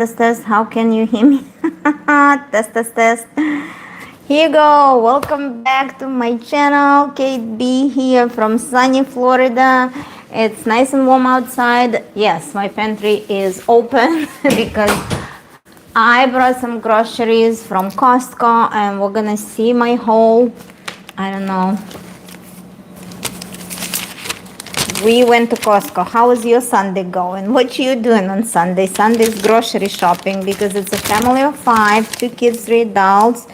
Test, test. How can you hear me? Test, test, test. Here you go. Welcome back to my channel. Kate B here from sunny Florida. It's nice and warm outside. Yes, my pantry is open because I brought some groceries from Costco and we're gonna see my haul. I don't know. We went to Costco. How is your Sunday going? What you doing on Sunday? Sunday's grocery shopping because it's a family of 5, 2 kids, 3 adults,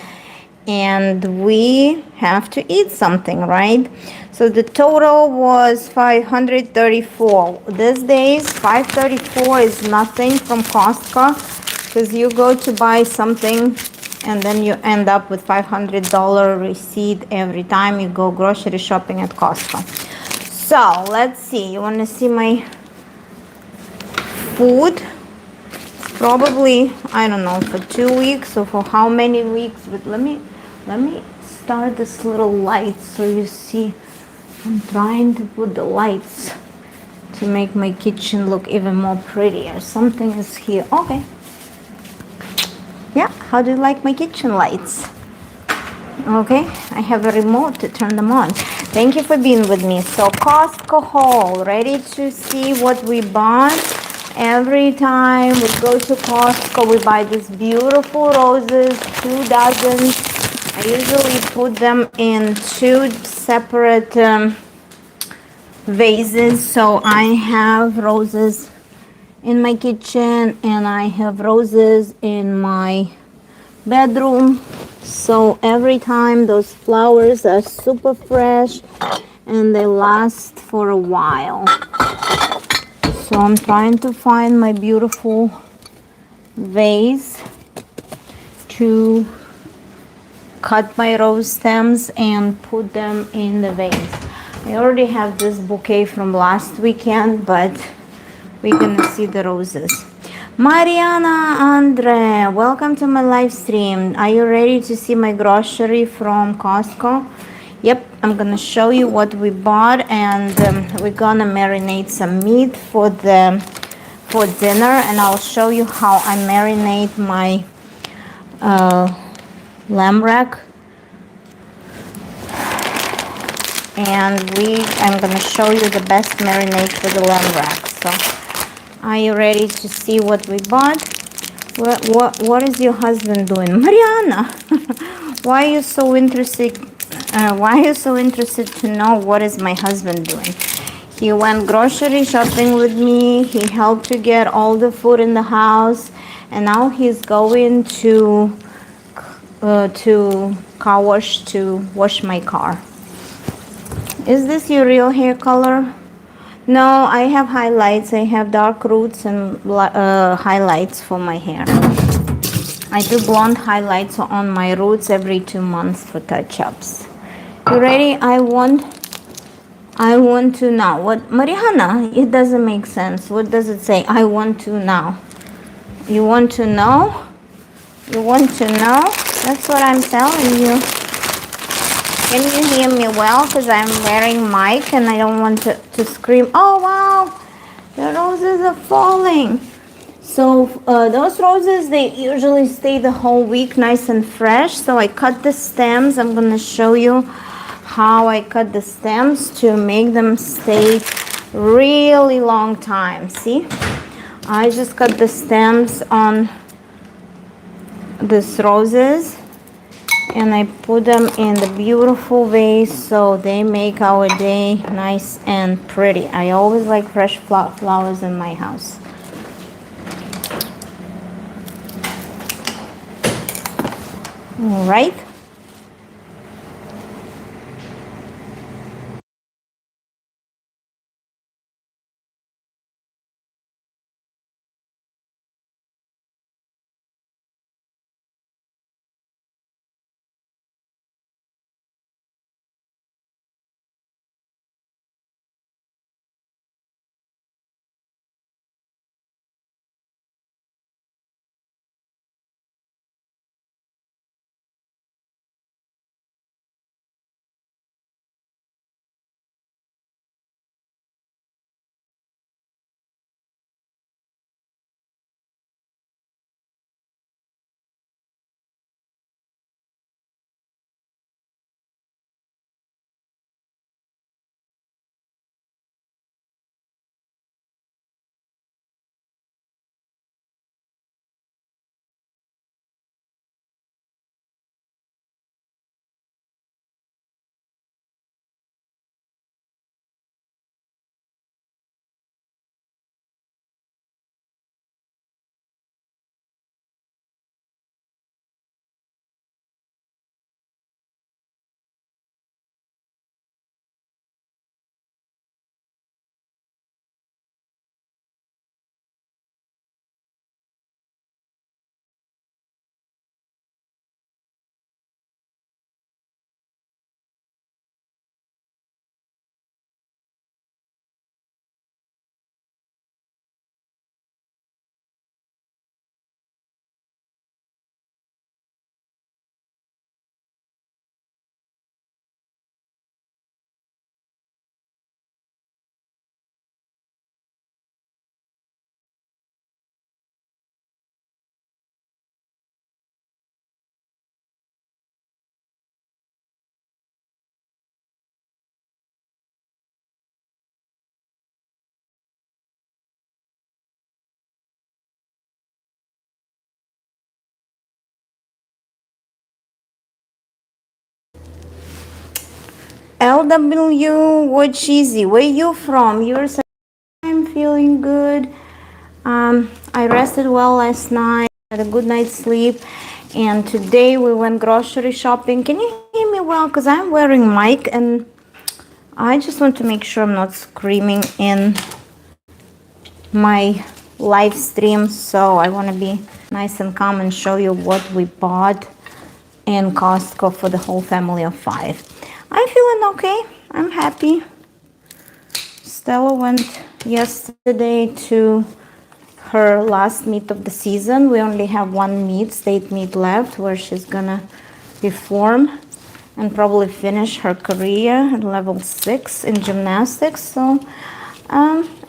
and we have to eat something, right? So the total was 534. These days, 534 is nothing from Costco because you go to buy something and then you end up with $500 receipt every time you go grocery shopping at Costco. So let's see. You want to see my food? Probably, I don't know, for 2 weeks or for how many weeks. But let me start this little light so you see. I'm trying to put the lights to make my kitchen look even more prettier. Something is here. Okay. Yeah. How do you like my kitchen lights? Okay, I have a remote to turn them on. Thank you for being with me. So Costco haul, ready to see what we bought. Every time we go to Costco, we buy these beautiful roses, 2 dozens. I usually put them in 2 separate vases. So I have roses in my kitchen and I have roses in my bedroom. So every time those flowers are super fresh and they last for a while. So I'm trying to find my beautiful vase to cut my rose stems and put them in the vase. I already have this bouquet from last weekend, but we're gonna see the roses. Mariana Andre, welcome to my live stream. Are you ready to see my grocery from Costco? Yep, I'm gonna show you what we bought, and we're gonna marinate some meat for dinner, and I'll show you how I marinate my lamb rack. And I'm gonna show you the best marinade for the lamb rack. So are you ready to see what we bought? What is your husband doing? Mariana, why are you so interested? Why are you so interested to know what is my husband doing? He went grocery shopping with me. He helped to get all the food in the house, and now he's going to car wash to wash my car. Is this your real hair color? No, I have highlights. I have dark roots and highlights for my hair. I do blonde highlights on my roots every 2 months for touch-ups. You ready? I want to now. What, Mariana? It doesn't make sense. What does it say? I want to now. You want to know? You want to know? That's what I'm telling you. Can you hear me well? Because I'm wearing mic and I don't want to scream. Oh, wow. The roses are falling. So those roses, they usually stay the whole week nice and fresh. So I cut the stems. I'm going to show you how I cut the stems to make them stay really long time. See? I just cut the stems on these roses. And I put them in the beautiful vase so they make our day nice and pretty. I always like fresh flowers in my house. All right. LW, what cheesy? Where you from? You're saying I'm feeling good. I rested well last night, had a good night's sleep, and today we went grocery shopping. Can you hear me well? Because I'm wearing mic and I just want to make sure I'm not screaming in my live stream, so I want to be nice and calm and show you what we bought in Costco for the whole family of 5. I'm feeling okay. I'm happy. Stella went yesterday to her last meet of the season. We only have one meet, state meet left, where she's gonna perform and probably finish her career at level 6 in gymnastics. So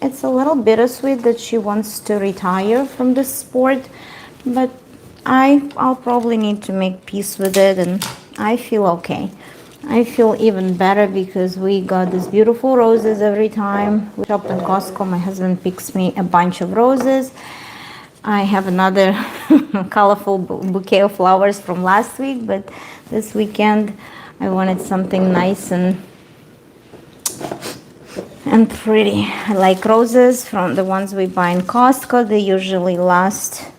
it's a little bittersweet that she wants to retire from this sport, but I'll probably need to make peace with it, and I feel okay. I feel even better because we got these beautiful roses every time we shop in Costco. My husband picks me a bunch of roses. I have another colorful bouquet of flowers from last week, but this weekend I wanted something nice and pretty. I like roses from the ones we buy in Costco. They usually last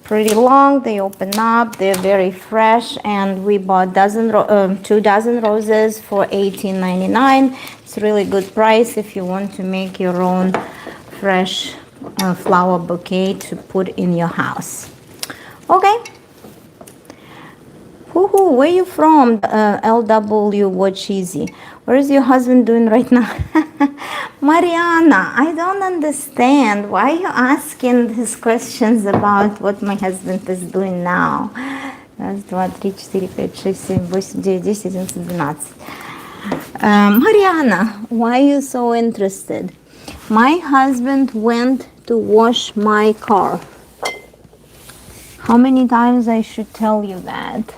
pretty long. They open up, they're very fresh, and we bought 2 dozen roses for $18.99. It's a really good price if you want to make your own fresh flower bouquet to put in your house. Okay. Woohoo, where you from? LW, what cheesy? What is your husband doing right now? Mariana, I don't understand. Why are you asking these questions about what my husband is doing now? Раз, два, три, четыре, пять, шесть, семь, восемь, девять, десять, одиннадцать, двенадцать. Mariana, why are you so interested? My husband went to wash my car. How many times I should tell you that?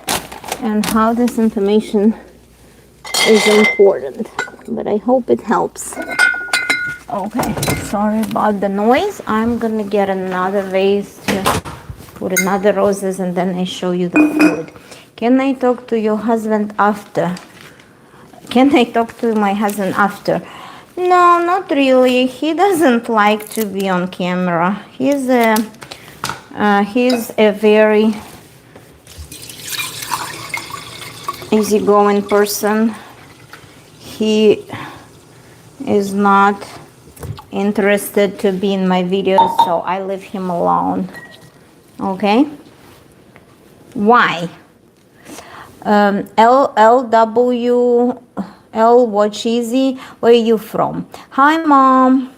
And how this information is important, but I hope it helps. Okay, sorry about the noise. I'm gonna get another vase to put another roses, and then I show you the food. Can I talk to your husband after? Can I talk to my husband after? No, not really. He doesn't like to be on camera. He's a very easygoing person. He is not interested to be in my videos, so I leave him alone. Okay? Why? LW what easy? Where are you from? Hi, mom.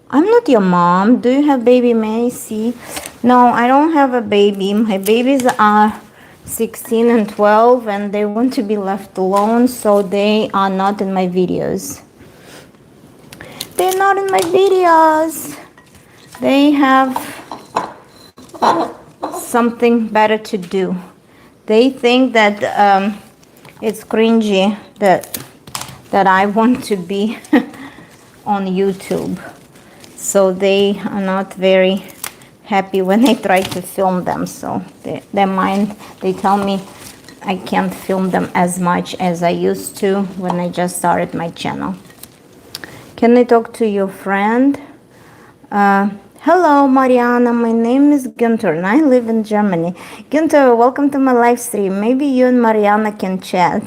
I'm not your mom. Do you have baby Macy? No, I don't have a baby. My babies are 16 and 12, and they want to be left alone, so they are not in my videos. They're not in my videos. They have something better to do. They think that it's cringy that I want to be on YouTube. So they are not very happy when I try to film them. So their mind, they tell me I can't film them as much as I used to when I just started my channel. Can I talk to your friend? Hello, Mariana. My name is Günther and I live in Germany. Günther, welcome to my live stream. Maybe you and Mariana can chat.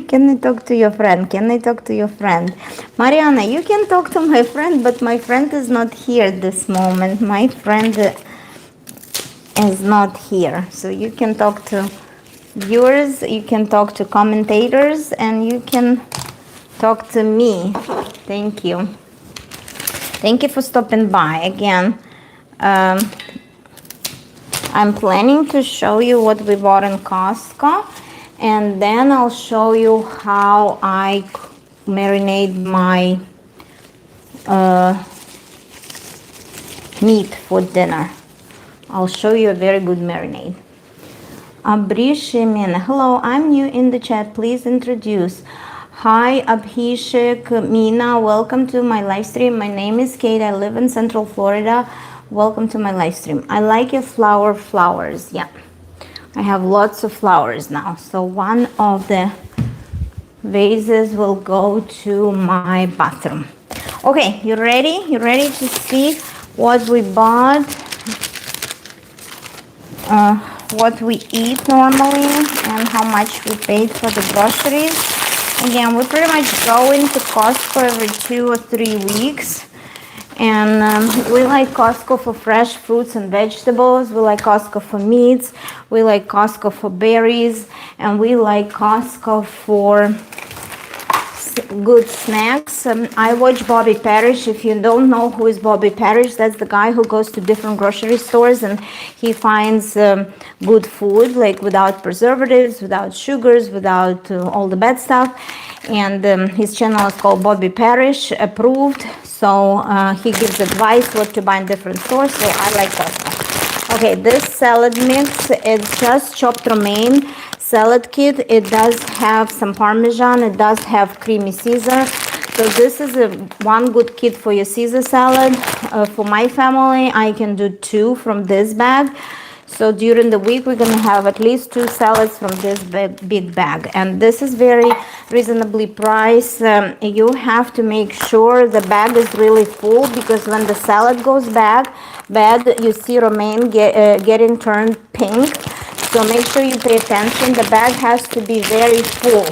Can I talk to your friend? Can I talk to your friend? Mariana, you can talk to my friend, but my friend is not here this moment. My friend is not here. So you can talk to viewers, you can talk to commentators, and you can talk to me. Thank you. Thank you for stopping by again. I'm planning to show you what we bought in Costco, and then I'll show you how I marinate my meat for dinner. I'll show you a very good marinade. Abrishimin, hello, I'm new in the chat. Please introduce. Hi, Abhishek, Meena, welcome to my live stream. My name is Kate. I live in Central Florida. Welcome to my live stream. I like your flowers. Yeah, I have lots of flowers now. So one of the vases will go to my bathroom. Okay, you ready? You ready to see what we bought? What we eat normally and how much we paid for the groceries. Again, we pretty much go into Costco every 2 or 3 weeks. And we like Costco for fresh fruits and vegetables. We like Costco for meats. We like Costco for berries. And we like Costco for good snacks. I watch Bobby Parrish. If you don't know who is Bobby Parrish, that's the guy who goes to different grocery stores and he finds good food, like without preservatives, without sugars, without all the bad stuff. And his channel is called Bobby Parrish Approved. So he gives advice what to buy in different stores. So I like Costco. Okay, this salad mix, it's just chopped romaine salad kit. It does have some Parmesan. It does have creamy Caesar. So this is one good kit for your Caesar salad. For my family, I can do 2 from this bag. So during the week, we're gonna have at least 2 salads from this big bag. And this is very reasonably priced. You have to make sure the bag is really full because when the salad goes bad, you see romaine getting turned pink. So make sure you pay attention. The bag has to be very full,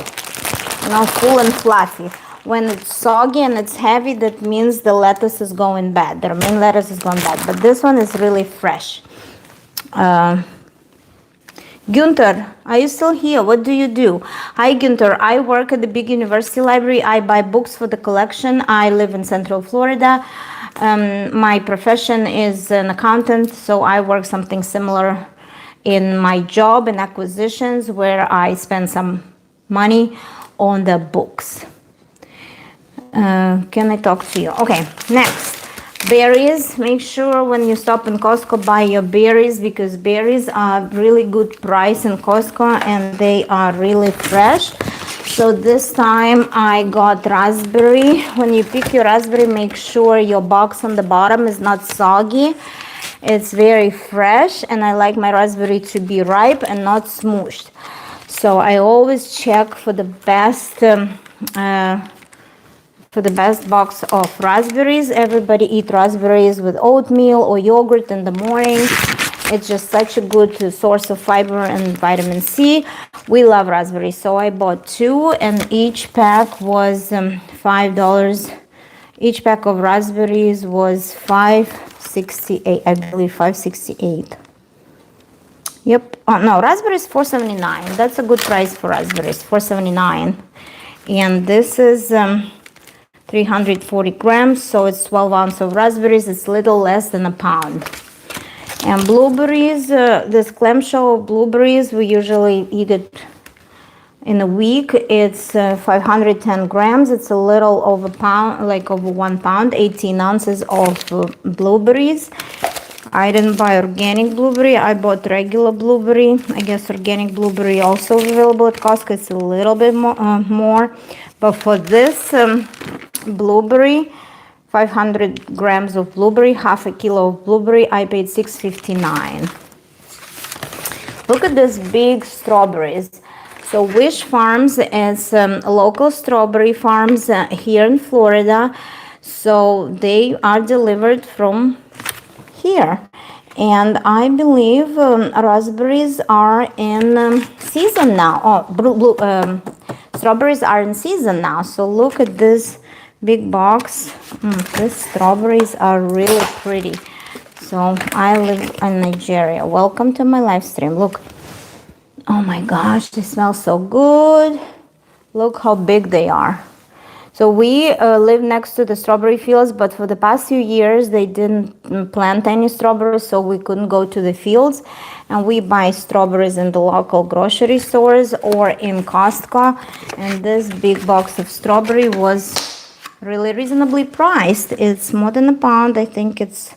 full and fluffy. When it's soggy and it's heavy, that means the lettuce is going bad. The romaine lettuce is going bad. But this one is really fresh. Gunther, are you still here? What do you do? Hi, Gunther. I work at the big university library. I buy books for the collection. I live in Central Florida. My profession is an accountant, so I work something similar in my job in acquisitions where I spend some money on the books. Can I talk to you? Okay, next. Berries. Make sure when you stop in Costco, buy your berries because berries are really good price in Costco and they are really fresh. So this time I got raspberry. When you pick your raspberry, make sure your box on the bottom is not soggy. It's very fresh and I like my raspberry to be ripe and not smooshed. So I always check for the best box of raspberries. Everybody eat raspberries with oatmeal or yogurt in the morning. It's just such a good source of fiber and vitamin C. We love raspberries, so I bought 2 and each pack was $5. Each pack of raspberries was $5.68, I believe $5.68. Yep. Oh no, raspberries $4.79. That's a good price for raspberries, $4.79. And this is 340 grams, so it's 12 ounces of raspberries. It's a little less than a pound. And blueberries, this clamshell blueberries, we usually eat it in a week. It's 510 grams. It's a little over pound, like over 1 pound, 18 ounces of blueberries. I didn't buy organic blueberry. I bought regular blueberry. I guess organic blueberry also available at Costco. It's a little bit more. But for this blueberry, 500 grams of blueberry, half a kilo of blueberry, I paid $6.59. Look at these big strawberries. So Wish Farms is local strawberry farms here in Florida. So they are delivered from here. And I believe raspberries are in season now. Strawberries are in season now. So look at this big box. These strawberries are really pretty. So I live in Nigeria. Welcome to my live stream. Look. Oh my gosh, they smell so good. Look how big they are. So we live next to the strawberry fields, but for the past few years they didn't plant any strawberries, so we couldn't go to the fields. And we buy strawberries in the local grocery stores or in Costco. And this big box of strawberry was really reasonably priced. It's more than a pound. I think it's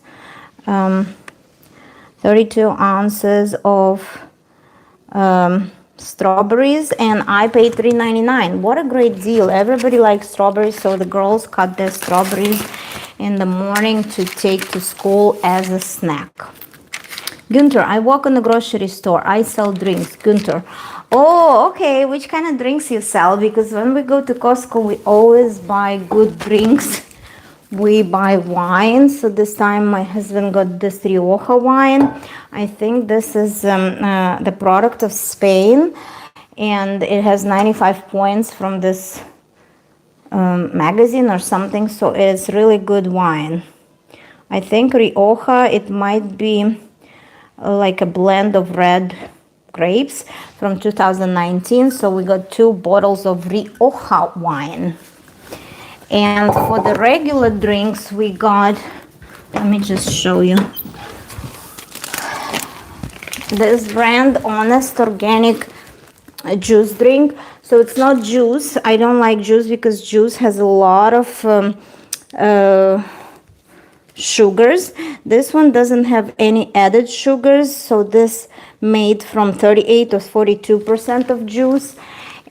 32 ounces of strawberries, and I paid $3.99. What a great deal. Everybody likes strawberries, so the girls cut their strawberries in the morning to take to school as a snack. Gunther, I walk in the grocery store. I sell drinks. Gunther. Oh, okay. Which kind of drinks you sell? Because when we go to Costco, we always buy good drinks. We buy wine. So this time my husband got this Rioja wine. I think this is the product of Spain. And it has 95 points from this magazine or something. So it's really good wine. I think Rioja, it might be like a blend of red grapes from 2019. So we got 2 bottles of Rioja wine. And for the regular drinks, we got, let me just show you. This brand Honest Organic juice drink. So it's not juice. I don't like juice because juice has a lot of sugars. This one doesn't have any added sugars, so this made from 38 or 42% of juice.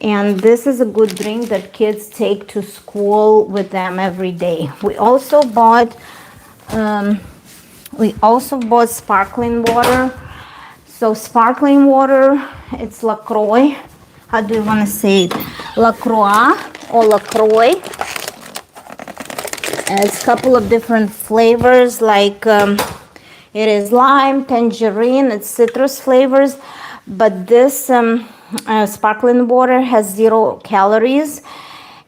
And this is a good drink that kids take to school with them every day. We also bought sparkling water. So sparkling water, it's LaCroix. How do you want to say it? LaCroix or LaCroix. It's a couple of different flavors, like it is lime, tangerine, it's citrus flavors. But this sparkling water has 0 calories.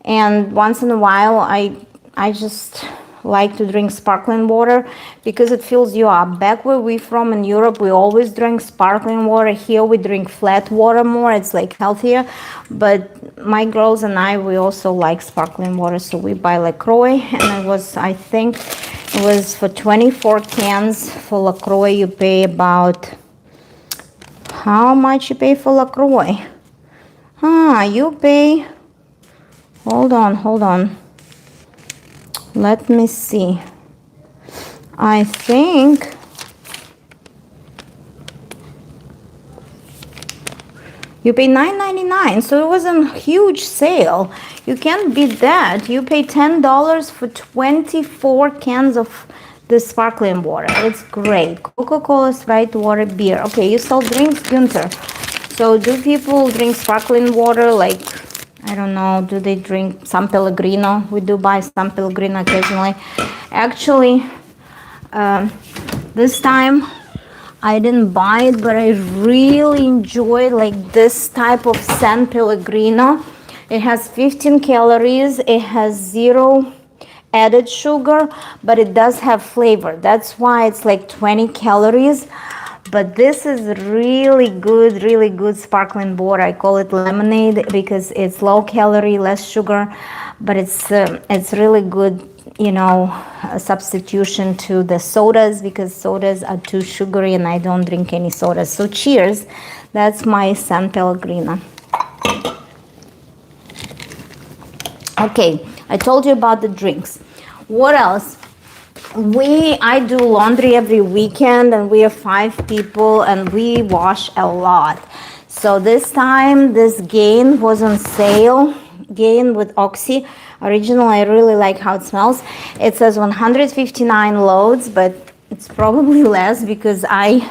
And once in a while, I just like to drink sparkling water because it fills you up. Back where we're from in Europe, we always drink sparkling water. Here we drink flat water more. It's like healthier. But my girls and I, we also like sparkling water, so we buy LaCroix. And it was, I think it was for 24 cans for LaCroix, you pay about, how much you pay for LaCroix? You pay, hold on. Let me see. I think you pay $9.99, so it was a huge sale. You can't beat that. You pay $10 for 24 cans of this sparkling water. It's great. Coca-Cola, Sprite, water, beer. Okay, you sell drinks, Gunther. So do people drink sparkling water like, I don't know, do they drink San Pellegrino? We do buy San Pellegrino occasionally. Actually, this time I didn't buy it, but I really enjoy like this type of San Pellegrino. It has 15 calories. It has 0 added sugar, but it does have flavor. That's why it's like 20 calories. But this is really good sparkling water. I call it lemonade because it's low calorie, less sugar, but it's really good, you know, a substitution to the sodas because sodas are too sugary and I don't drink any sodas. So cheers. That's my San Pellegrino. Okay, I told you about the drinks. What else? I do laundry every weekend and we are 5 people and we wash a lot. So this time this Gain was on sale. Gain with Oxy. Original, I really like how it smells. It says 159 loads, but it's probably less because I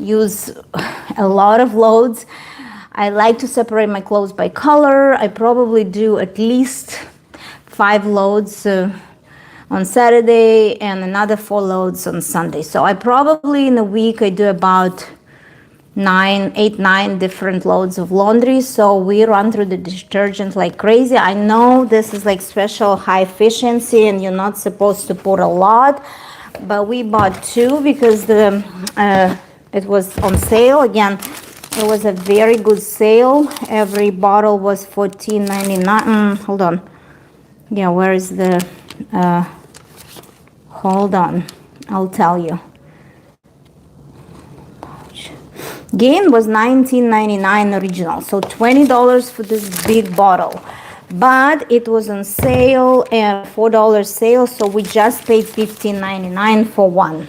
use a lot of loads. I like to separate my clothes by color. I probably do at least 5 loads on Saturday and another 4 loads on Sunday. So I probably in a week I do about 9 different loads of laundry. So we run through the detergent like crazy. I know this is like special high efficiency and you're not supposed to put a lot, but we bought 2 because it was on sale. Again, it was a very good sale. Every bottle was $14.99. Hold on. Yeah, where is the hold on, I'll tell you. Gain was $19.99 original, so $20 for this big bottle. But it was on sale and $4 sale, so we just paid $15.99 for one.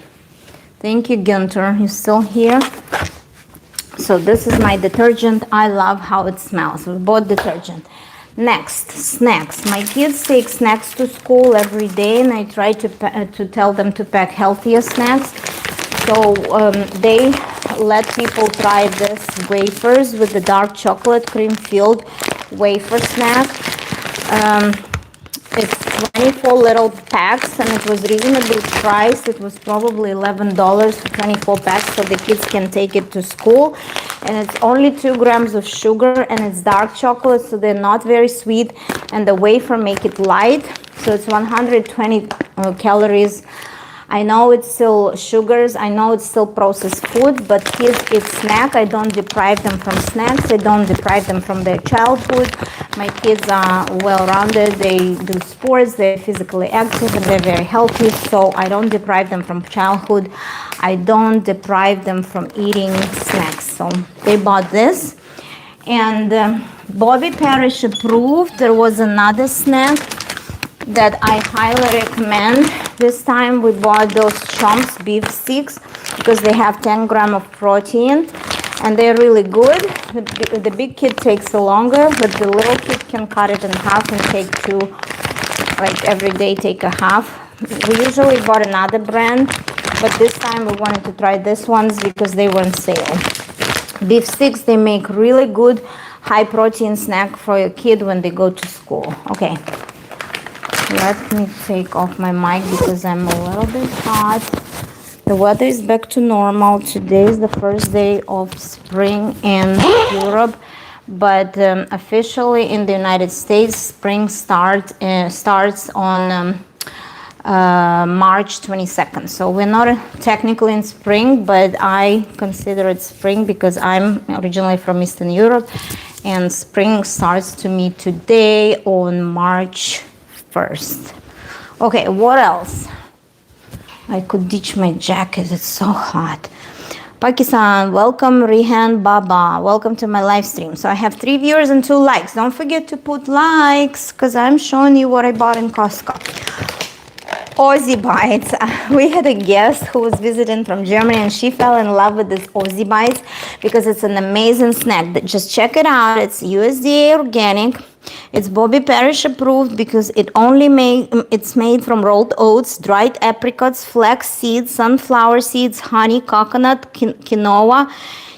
Thank you, Gunther. You still here? So this is my detergent. I love how it smells. We bought detergent. Next, snacks. My kids take snacks to school every day, and I try to tell them to pack healthier snacks. So they let people try this wafers with the dark chocolate cream filled wafer snack. It's 24 little packs and it was reasonably priced. It was probably $11 for 24 packs, so the kids can take it to school. And it's only 2 grams of sugar and it's dark chocolate, so they're not very sweet. And the wafer make it light, so it's 120 calories. I know it's still sugars, I know it's still processed food, but kids eat snack. I don't deprive them from snacks. I don't deprive them from their childhood. My kids are well-rounded. They do sports, they're physically active, and they're very healthy, so I don't deprive them from childhood. I don't deprive them from eating snacks. So they bought this. And Bobby Parrish approved. There was another snack that I highly recommend. This time we bought those Chomps beef sticks because they have 10 grams of protein and they're really good. The big kid takes longer, but the little kid can cut it in half and take 2, like every day take a half. We usually bought another brand, but this time we wanted to try this ones because they were on sale. Beef sticks, they make really good high protein snack for your kid when they go to school. Okay. Let me take off my mic because I'm a little bit hot. The weather is back to normal. Today is the first day of spring in Europe, but officially in the United States, spring starts on March 22nd. So we're not technically in spring, but I consider it spring because I'm originally from Eastern Europe, and spring starts to me today on March 1st. Okay, what else? I could ditch my jacket, it's so hot. Pakistan, welcome. Rihan Baba, welcome to my live stream. So I have 3 viewers and 2 likes. Don't forget to put likes because I'm showing you what I bought in Costco. Aussie Bites. We had a guest who was visiting from Germany and she fell in love with this Aussie Bites because it's an amazing snack. Just check it out. It's USDA organic. It's Bobby Parrish approved because it's made from rolled oats, dried apricots, flax seeds, sunflower seeds, honey, coconut, quinoa,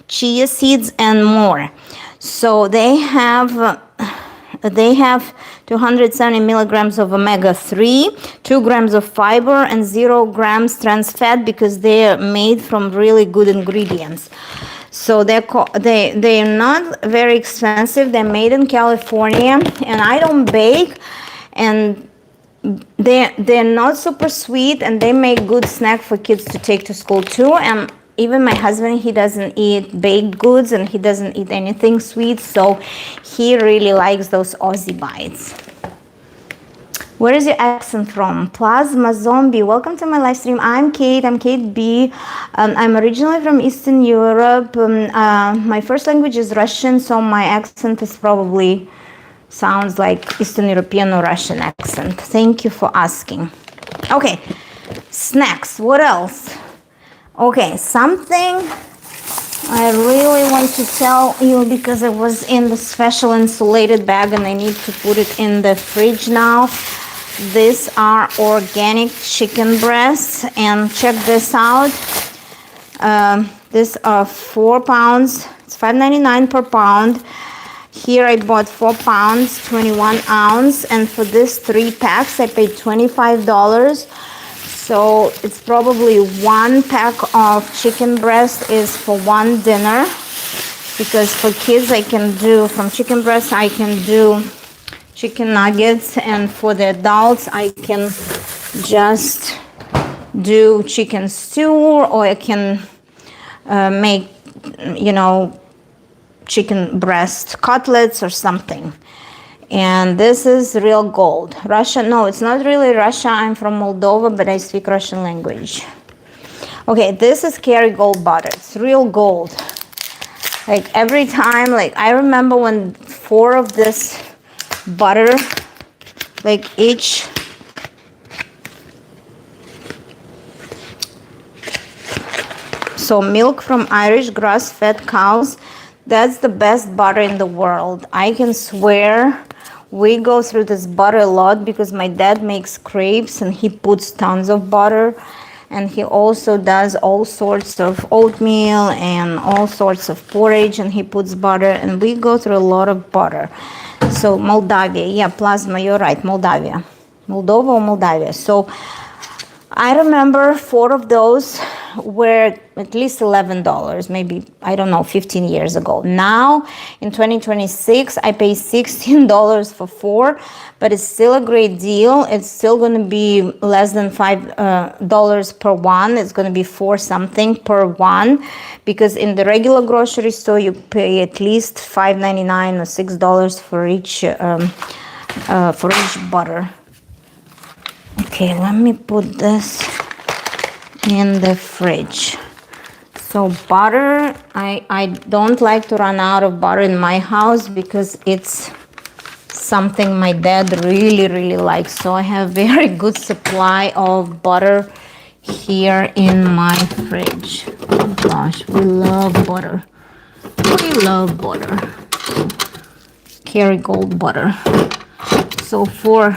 chia seeds, and more. So they have 270 milligrams of omega-3, 2 grams of fiber, and 0 grams trans fat because they are made from really good ingredients. So they're not very expensive. They're made in California, and I don't bake, and they're not super sweet, and they make good snack for kids to take to school too. And even my husband, he doesn't eat baked goods and he doesn't eat anything sweet, so he really likes those Aussie Bites. Where is your accent from? Plasma Zombie, welcome to my live stream. I'm Kate B. I'm originally from Eastern Europe. My first language is Russian, so my accent is probably sounds like Eastern European or Russian accent. Thank you for asking. Okay, snacks, what else? Okay, something I really want to tell you because it was in the special insulated bag and I need to put it in the fridge now. These are organic chicken breasts, and check this out. These are 4 pounds. It's $5.99 per pound. Here I bought 4 pounds, 21 ounce, and for this 3 packs I paid $25. So it's probably 1 pack of chicken breast is for 1 dinner, because for kids I can do, from chicken breast I can do chicken nuggets, and for the adults I can just do chicken stew, or I can make, chicken breast cutlets or something. And this is real gold. Russia, no, it's not really Russia. I'm from Moldova, but I speak Russian language. Okay, this is Kerrygold butter. It's real gold. Like every time, like I remember when 4 of this butter, like each, so milk from Irish grass-fed cows, that's the best butter in the world. I can swear we go through this butter a lot because my dad makes crepes and he puts tons of butter. And he also does all sorts of oatmeal and all sorts of porridge, and he puts butter, and we go through a lot of butter. So Moldavia, yeah, Plasma, you're right, Moldavia. Moldova or Moldavia. So I remember 4 of those were at least $11, maybe, I don't know, 15 years ago. Now, in 2026, I pay $16 for 4, but it's still a great deal. It's still going to be less than $5 per one. It's going to be 4 something per one, because in the regular grocery store, you pay at least $5.99 or $6 for each butter. Okay, let me put this in the fridge. So butter, I don't like to run out of butter in my house because it's something my dad really likes. So I have very good supply of butter here in my fridge. Oh gosh, we love butter. We love butter. Kerrygold butter. So for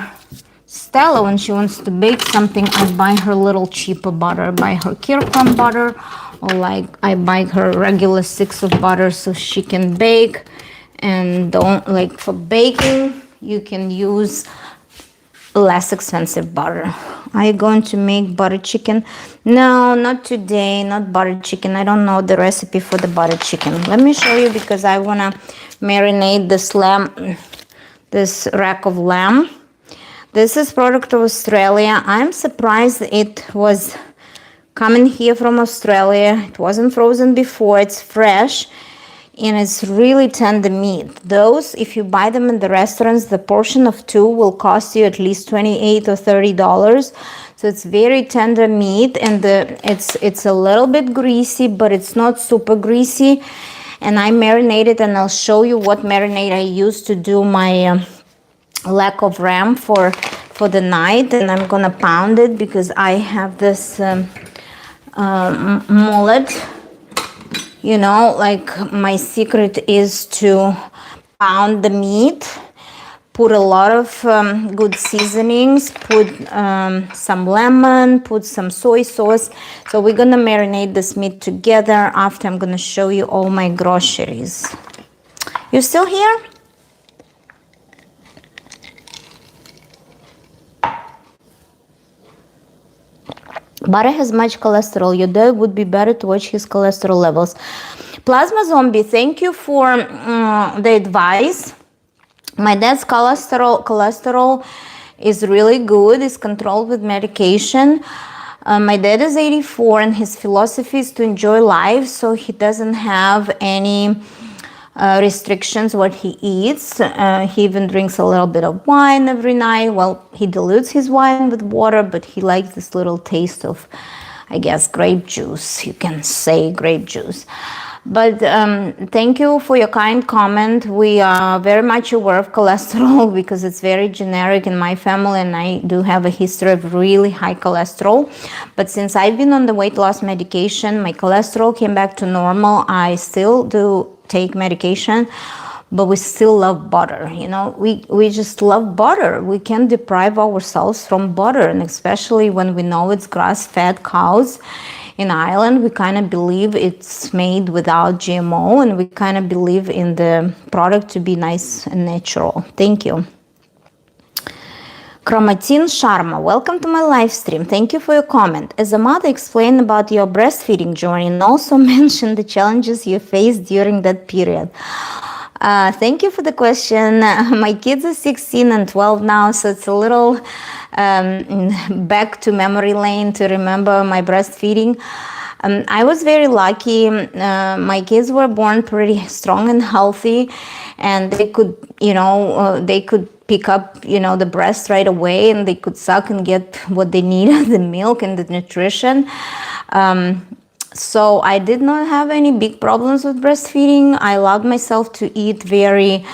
Stella, when she wants to bake something, I buy her little cheaper butter. I buy her Kirkland butter, or like I buy her regular 6 of butter so she can bake. And don't, like, for baking, you can use less expensive butter. Are you going to make butter chicken? No, not today, not butter chicken. I don't know the recipe for the butter chicken. Let me show you, because I want to marinate this rack of lamb. This is product of Australia. I'm surprised it was coming here from Australia. It wasn't frozen before. It's fresh, and it's really tender meat. Those, if you buy them in the restaurants, the portion of 2 will cost you at least $28 or $30. So it's very tender meat, and it's a little bit greasy, but it's not super greasy. And I marinate it, and I'll show you what marinade I use to do my leg of ram for the night. And I'm gonna pound it because I have this mullet. You know, like, my secret is to pound the meat, put a lot of good seasonings, put some lemon, put some soy sauce. So we're gonna marinate this meat together. After, I'm gonna show you all my groceries. You still here? Butter has much cholesterol. Your dad would be better to watch his cholesterol levels. Plasma Zombie, thank you for the advice. My dad's cholesterol is really good. It's controlled with medication. My dad is 84, and his philosophy is to enjoy life, so he doesn't have any restrictions what he eats. He even drinks a little bit of wine every night. Well, he dilutes his wine with water, but he likes this little taste of, I guess, grape juice. You can say grape juice. But thank you for your kind comment. We are very much aware of cholesterol because it's very generic in my family, and I do have a history of really high cholesterol. But since I've been on the weight loss medication, my cholesterol came back to normal. I still do take medication, but we still love butter. You know, we just love butter. We can't deprive ourselves from butter, and especially when we know it's grass-fed cows. In Ireland, we kind of believe it's made without GMO, and we kind of believe in the product to be nice and natural. Thank you. Chromatin Sharma, welcome to my live stream. Thank you for your comment. As a mother, explain about your breastfeeding journey and also mention the challenges you faced during that period. Thank you for the question. My kids are 16 and 12 now, so it's a little back to memory lane to remember my breastfeeding. I was very lucky. My kids were born pretty strong and healthy, and they could, they could pick up, the breast right away, and they could suck and get what they needed, the milk and the nutrition. So I did not have any big problems with breastfeeding. I allowed myself to eat very,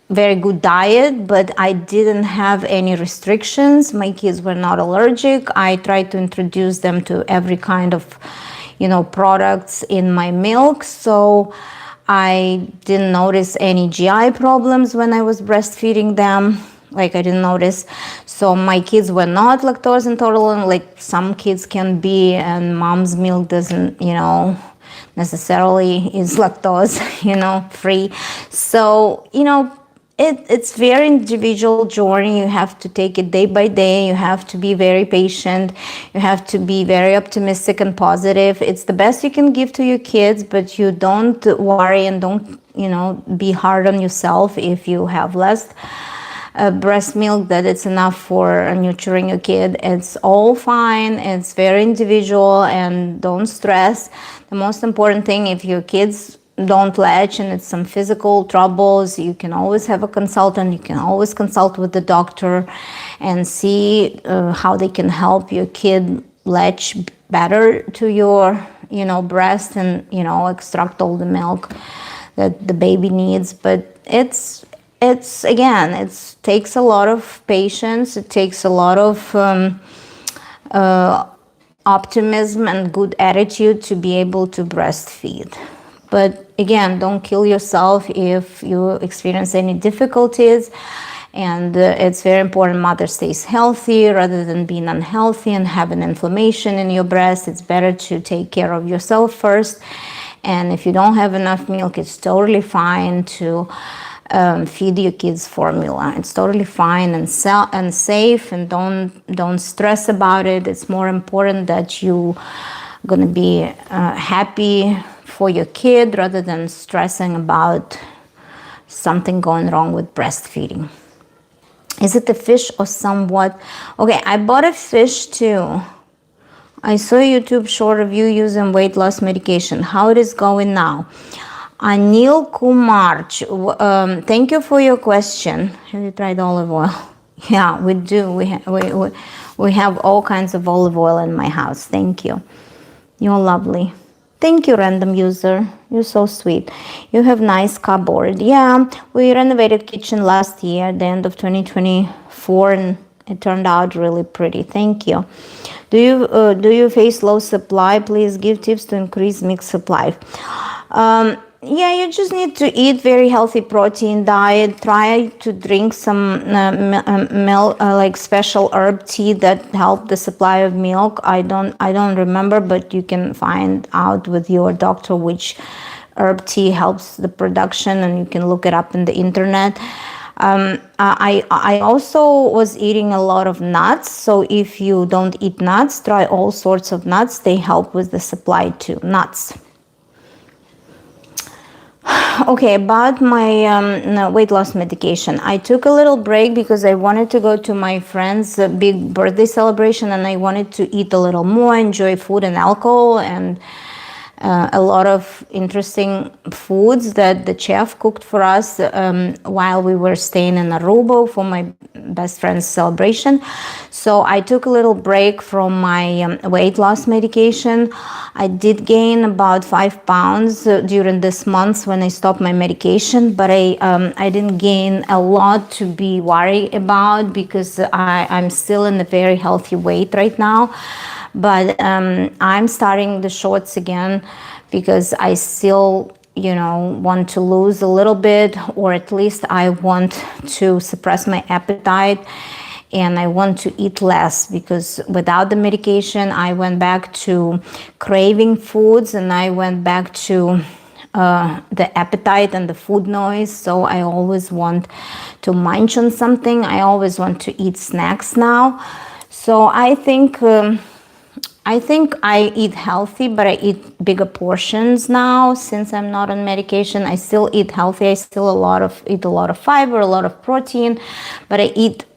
very good diet, but I didn't have any restrictions. My kids were not allergic. I tried to introduce them to every kind of, products in my milk. So I didn't notice any GI problems when I was breastfeeding them. like I didn't notice. So my kids were not lactose intolerant, like some kids can be, and mom's milk doesn't, necessarily is lactose, free. So, it's very individual journey. You have to take it day by day. You have to be very patient. You have to be very optimistic and positive. It's the best you can give to your kids, but you don't worry and don't, be hard on yourself if you have less breast milk, that it's enough for nurturing your kid. It's all fine. It's very individual, and don't stress. The most important thing, if your kids don't latch and it's some physical troubles, you can always have a consultant. You can always consult with the doctor and see how they can help your kid latch better to your breast and extract all the milk that the baby needs. But it's again, it takes a lot of patience. It takes a lot of optimism and good attitude to be able to breastfeed. But again, don't kill yourself if you experience any difficulties. And it's very important mother stays healthy rather than being unhealthy and having inflammation in your breast. It's better to take care of yourself first. And if you don't have enough milk, it's totally fine to feed your kids formula. It's totally fine and safe, and don't stress about it. It's more important that you gonna be happy for your kid rather than stressing about something going wrong with breastfeeding. Is it a fish or somewhat? Okay, I bought a fish too. I saw a YouTube short of you using weight loss medication. How it is going now? Anil Kumar, thank you for your question. Have you tried olive oil? Yeah, we do. We have all kinds of olive oil in my house. Thank you. You're lovely. Thank you, random user. You're so sweet. You have nice cupboard. Yeah, we renovated kitchen last year, the end of 2024, and it turned out really pretty. Thank you. Do you face low supply? Please give tips to increase milk supply. Yeah, you just need to eat very healthy protein diet. Try to drink some milk, like special herb tea that help the supply of milk. I don't remember, but you can find out with your doctor which herb tea helps the production, and you can look it up in the internet. I also was eating a lot of nuts. So if you don't eat nuts, try all sorts of nuts. They help with the supply too. Nuts. Okay, about my weight loss medication. I took a little break because I wanted to go to my friend's big birthday celebration, and I wanted to eat a little more, enjoy food and alcohol, and a lot of interesting foods that the chef cooked for us while we were staying in Aruba for my best friend's celebration. So I took a little break from my weight loss medication. I did gain about 5 pounds during this month when I stopped my medication, but I didn't gain a lot to be worried about because I'm still in a very healthy weight right now. But I'm starting the shorts again because I still, want to lose a little bit, or at least I want to suppress my appetite, and I want to eat less because without the medication, I went back to craving foods, and I went back to the appetite and the food noise. So I always want to munch on something. I always want to eat snacks now. So I think I eat healthy, but I eat bigger portions now since I'm not on medication. I still eat healthy. I still eat a lot of fiber, a lot of protein, but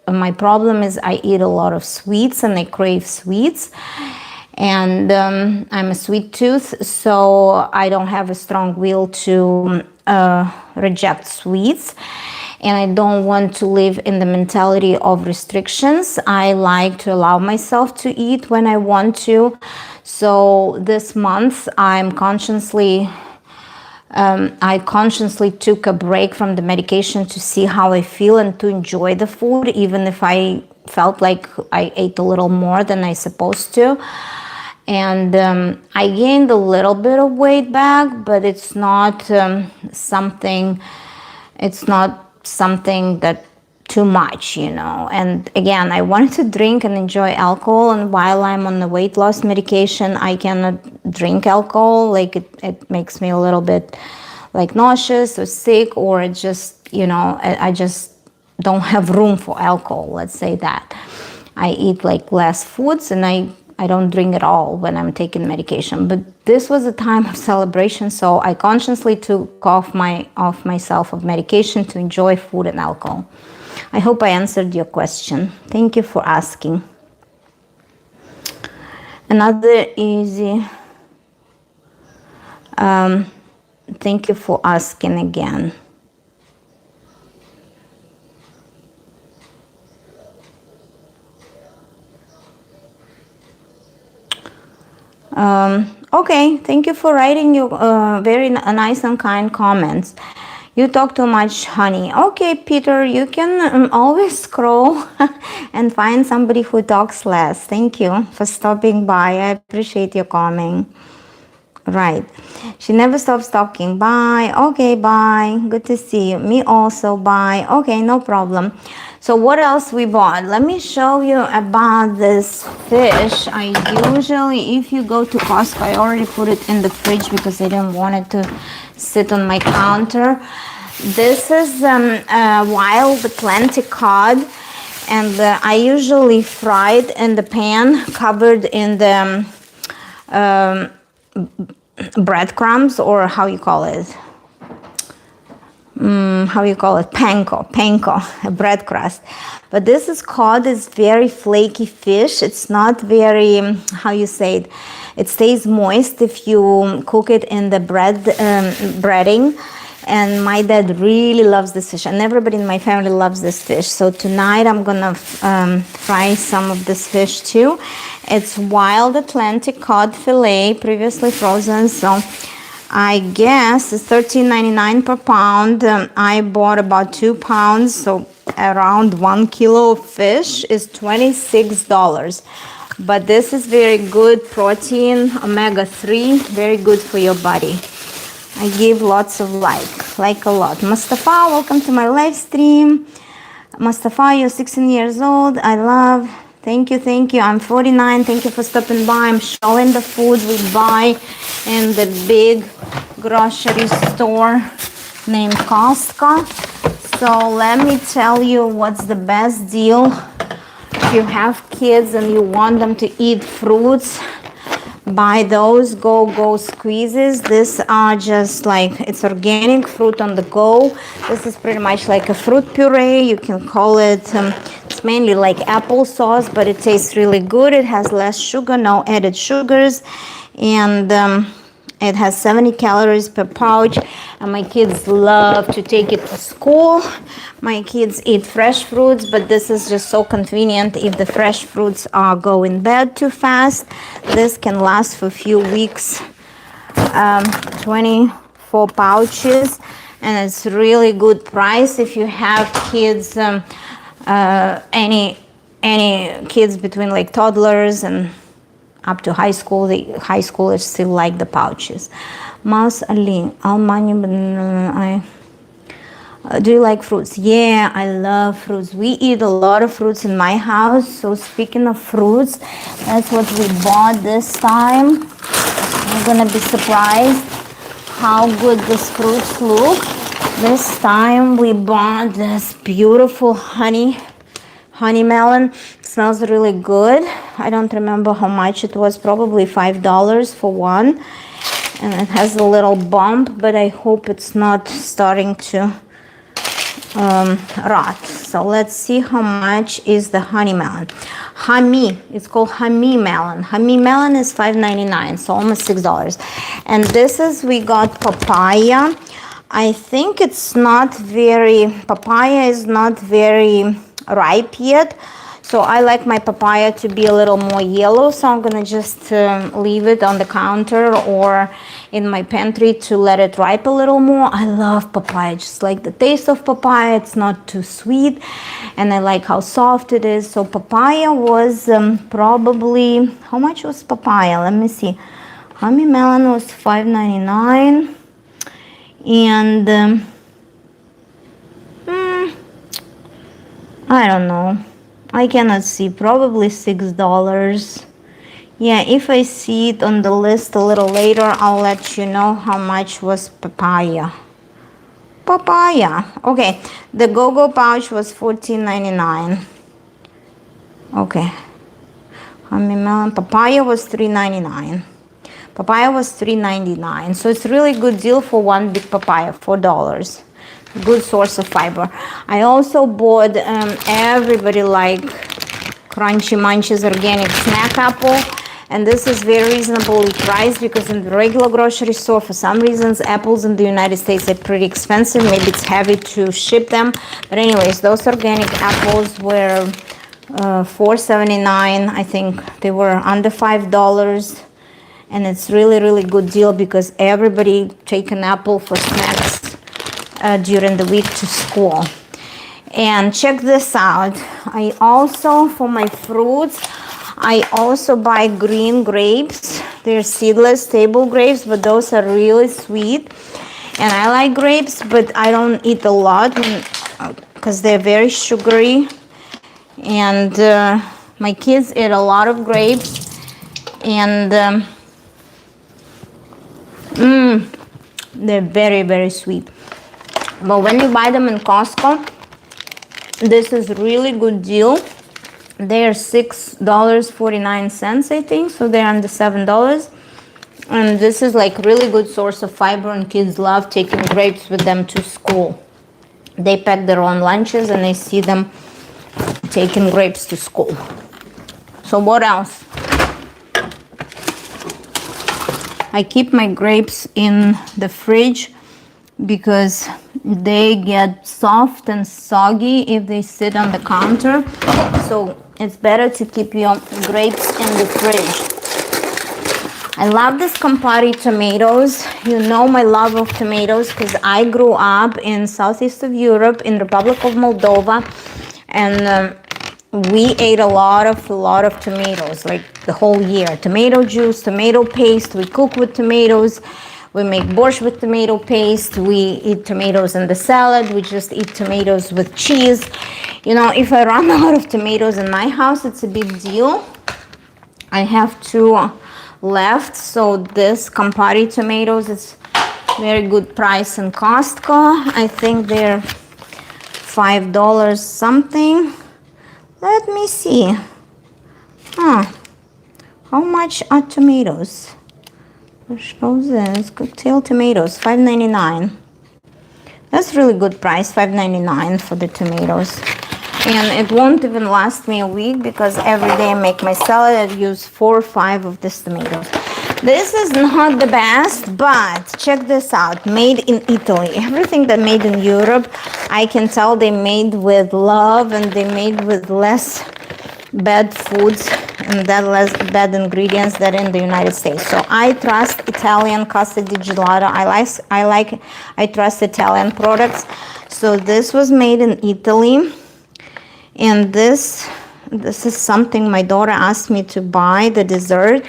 my problem is I eat a lot of sweets, and I crave sweets. And I'm a sweet tooth, so I don't have a strong will to reject sweets. And I don't want to live in the mentality of restrictions. I like to allow myself to eat when I want to. So this month I consciously took a break from the medication to see how I feel and to enjoy the food, even if I felt like I ate a little more than I supposed to. And I gained a little bit of weight back, but it's not something that too much, you know. And again, I wanted to drink and enjoy alcohol, and while I'm on the weight loss medication, I cannot drink alcohol. Like it makes me a little bit like nauseous or sick, or it just, you know, I just don't have room for alcohol, let's say that. I eat like less foods, and I don't drink at all when I'm taking medication. But this was a time of celebration, so I consciously took off myself of medication to enjoy food and alcohol. I hope I answered your question. Thank you for asking. Another easy. Thank you for asking again. Okay, thank you for writing your very nice and kind comments. You talk too much, honey. Okay, Peter, you can always scroll and find somebody who talks less. Thank you for stopping by. I appreciate your coming. Right. She never stops talking. Bye. Okay, bye. Good to see you. Me also. Bye. Okay, no problem. So what else we bought? Let me show you about this fish. I usually, if you go to Costco, I already put it in the fridge because I didn't want it to sit on my counter. This is wild Atlantic cod, and I usually fry it in the pan, covered in the breadcrumbs, or how you call it? Panko, a bread crust. But this is cod, is very flaky fish. It's not very, how you say it? It stays moist if you cook it in the breading. And my dad really loves this fish, and everybody in my family loves this fish. So tonight I'm gonna fry some of this fish too. It's wild Atlantic cod fillet, previously frozen. So I guess it's $13.99 per pound. I bought about 2 pounds, so around 1 kilo of fish is $26. But this is very good protein, omega-3, very good for your body. I give lots of like a lot. Mustafa, welcome to my live stream. Mustafa, you're 16 years old. I love. Thank you. I'm 49. Thank you for stopping by. I'm showing the food we buy in the big grocery store named Costco. So let me tell you what's the best deal. If you have kids and you want them to eat fruits, buy those go squeezes. These are just like, it's organic fruit on the go. This is pretty much like a fruit puree. You can call it, it's mainly like applesauce, but it tastes really good. It has less sugar, no added sugars, and it has 70 calories per pouch, and my kids love to take it to school. My kids eat fresh fruits, but this is just so convenient if the fresh fruits go in bad too fast. This can last for a few weeks. 24 pouches, and it's really good price if you have kids, any kids between like toddlers and up to high school. The high schoolers still like the pouches. Mas Ali, do you like fruits? Yeah, I love fruits. We eat a lot of fruits in my house. So speaking of fruits, that's what we bought this time. You're gonna be surprised how good these fruits look. This time we bought this beautiful honey melon. It smells really good. I don't remember how much it was, probably $5 for one. And it has a little bump, but I hope it's not starting to rot. So let's see how much is the honey melon. It's called Hami melon. Hami melon is $5.99, so almost $6. And this is, we got papaya. I think it's not very, papaya is not very ripe yet, so I like my papaya to be a little more yellow, so I'm gonna just leave it on the counter or in my pantry to let it ripe a little more. I love papaya, just like the taste of papaya. It's not too sweet, and I like how soft it is. So papaya was probably, how much was papaya? Let me see. Honey melon was $5.99, and I don't know. I cannot see. Probably $6. Yeah, if I see it on the list a little later, I'll let you know how much was papaya. Papaya. Okay, the go-go pouch was $14.99. Okay. Honey melon. Papaya was $3.99. Papaya was $3.99. So it's really good deal for one big papaya, $4. Good source of fiber. I also bought, everybody like Crunchy Munchies organic snack apple, and this is very reasonably priced because in the regular grocery store, for some reasons, apples in the United States are pretty expensive. Maybe it's heavy to ship them, but anyways, those organic apples were $4.79. I think they were under $5, and it's really good deal because everybody take an apple for snacks during the week to school. And check this out. I also, for my fruits, I also buy green grapes. They're seedless table grapes, but those are really sweet. And I like grapes, but I don't eat a lot because they're very sugary. And my kids eat a lot of grapes. And they're very sweet. But when you buy them in Costco, this is really good deal. They are $6.49, I think, so they're under $7. And this is like really good source of fiber, and kids love taking grapes with them to school. They pack their own lunches, and I see them taking grapes to school. So what else? I keep my grapes in the fridge because they get soft and soggy if they sit on the counter. So it's better to keep your grapes in the fridge. I love this Campari tomatoes. You know my love of tomatoes because I grew up in southeast of Europe, in Republic of Moldova, and we ate a lot of tomatoes, like the whole year. Tomato juice, tomato paste, we cook with tomatoes. We make borscht with tomato paste. We eat tomatoes in the salad. We just eat tomatoes with cheese. You know, if I run out of tomatoes in my house, it's a big deal. I have 2 left. So this Campari tomatoes is very good price in Costco. I think they're $5 something. Let me see. How much are tomatoes? Roses, cocktail tomatoes, $5.99. That's really good price, $5.99 for the tomatoes. And it won't even last me a week because every day I make my salad, I use 4 or 5 of these tomatoes. This is not the best, but check this out. Made in Italy. Everything that made in Europe, I can tell they made with love, and they made with less bad foods and that less bad ingredients than in the United States. So I trust Italian Casa di Gelato. I trust Italian products. So this was made in Italy, and this is something my daughter asked me to buy, the dessert.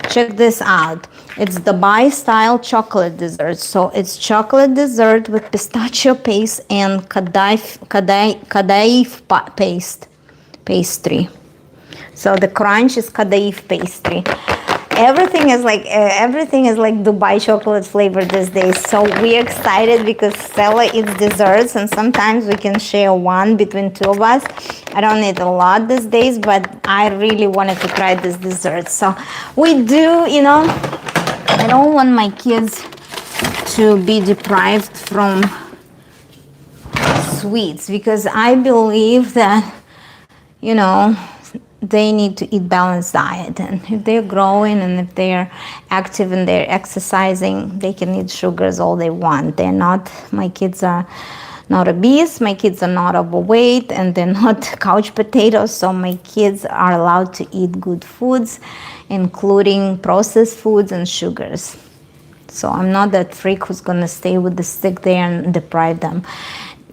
Check this out. It's Dubai style chocolate dessert. So it's chocolate dessert with pistachio paste and kadaif pastry. So the crunch is kadaif pastry. Everything is like Dubai chocolate flavor these days. So we're excited because Stella eats desserts, and sometimes we can share one between 2 of us. I don't eat a lot these days, but I really wanted to try this dessert. So we do, you know, I don't want my kids to be deprived from sweets because I believe that, you know, they need to eat balanced diet, and if they're growing and if they're active and they're exercising, they can eat sugars all they want. My kids are not obese, my kids are not overweight, and they're not couch potatoes. So my kids are allowed to eat good foods, including processed foods and sugars. So I'm not that freak who's gonna stay with the stick there and deprive them,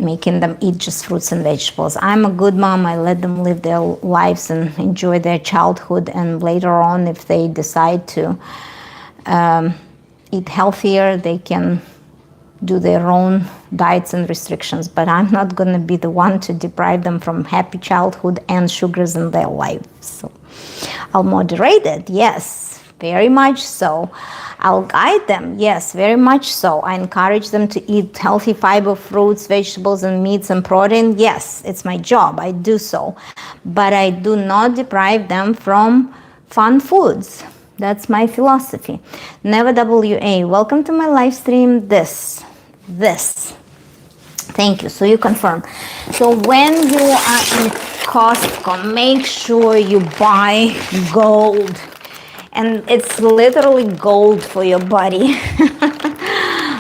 making them eat just fruits and vegetables. I'm a good mom. I let them live their lives and enjoy their childhood, and later on, if they decide to eat healthier, they can do their own diets and restrictions, but I'm not going to be the one to deprive them from happy childhood and sugars in their life. So I'll moderate it, yes, very much so. I'll guide them, yes, very much so. I encourage them to eat healthy fiber, fruits, vegetables, and meats and protein. Yes, it's my job, I do so. But I do not deprive them from fun foods. That's my philosophy. Never WA, welcome to my live stream. This. Thank you. So you confirm. So when you are in Costco, make sure you buy gold. And it's literally gold for your body.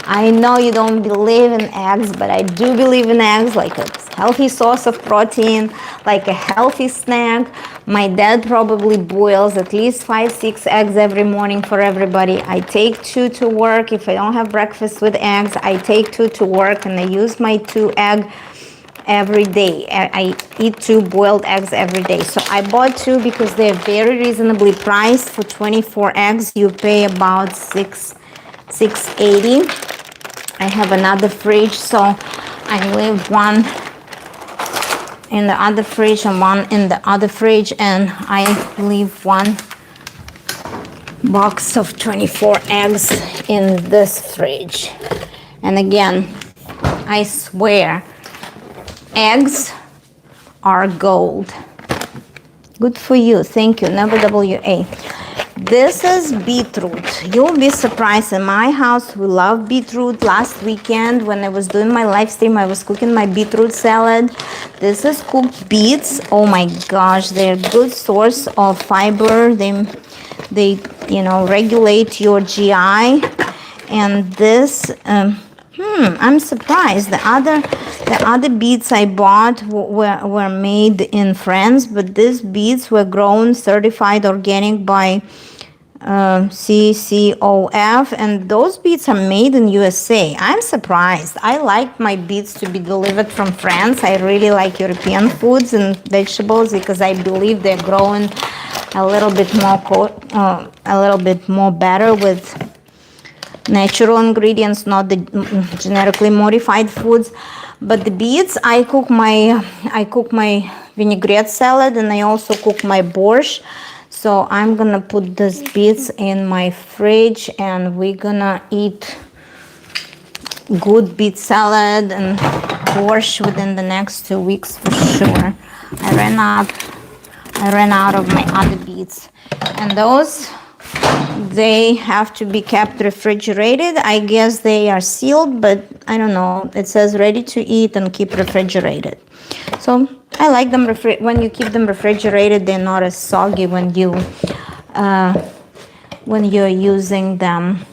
I know you don't believe in eggs, but I do believe in eggs, like a healthy source of protein, like a healthy snack. My dad probably boils at least 5-6 eggs every morning for everybody. I take 2 to work. If I don't have breakfast with eggs, I take 2 to work, and I use my 2 egg every day. I eat 2 boiled eggs every day. So I bought 2 because they're very reasonably priced. For 24 eggs, you pay about $6.80. I have another fridge, so I leave one in the other fridge and one in the other fridge, and I leave one box of 24 eggs in this fridge. And again, I swear, eggs are gold. Good for you. Thank you. Never WA. This is beetroot. You'll be surprised. In my house, we love beetroot. Last weekend, when I was doing my live stream, I was cooking my beetroot salad. This is cooked beets. Oh my gosh, they're a good source of fiber. They regulate your GI. And this, I'm surprised. The other beets I bought were made in France, but these beets were grown certified organic by CCOF, and those beets are made in USA. I'm surprised. I like my beets to be delivered from France. I really like European foods and vegetables because I believe they're grown a little bit more better with natural ingredients, not the genetically modified foods. But the beets, I cook my vinaigrette salad, and I also cook my borscht. So I'm gonna put these beets in my fridge, and we're gonna eat good beet salad and borscht within the next 2 weeks for sure. I ran out of my other beets, and those, they have to be kept refrigerated. I guess they are sealed, but I don't know. It says ready to eat and keep refrigerated. So I like them when you keep them refrigerated. They're not as soggy when you're using them.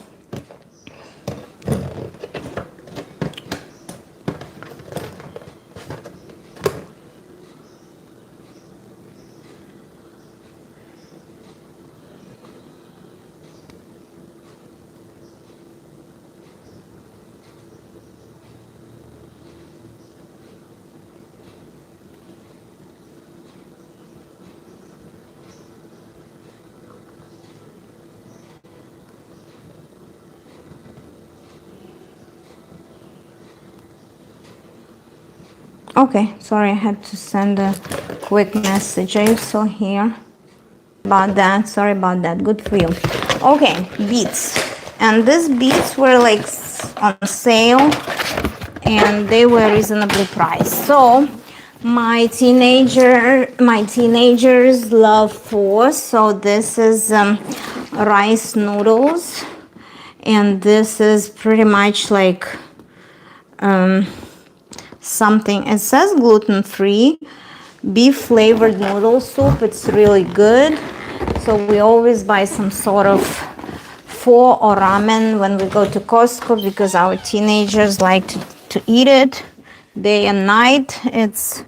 Okay, sorry, I had to send a quick message. I saw here about that. Sorry about that. Good for you. Okay, beets. And these beets were like on sale, and they were reasonably priced. So my teenagers love pho. So this is rice noodles, and this is pretty much like something, it says gluten-free, beef flavored noodle soup. It's really good. So we always buy some sort of pho or ramen when we go to Costco because our teenagers like to eat it day and night. It's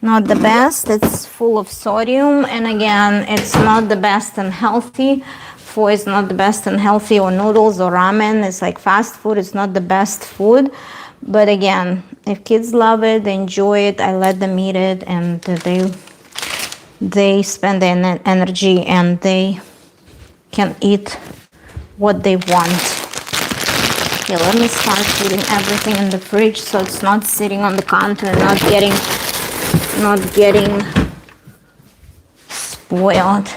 not the best. It's full of sodium, and again, it's not the best and healthy. Pho is not the best and healthy, or noodles or ramen. It's like fast food. It's not the best food. But again, if kids love it, they enjoy it, I let them eat it, and they spend their energy and they can eat what they want. Okay, let me start putting everything in the fridge so it's not sitting on the counter, not getting spoiled.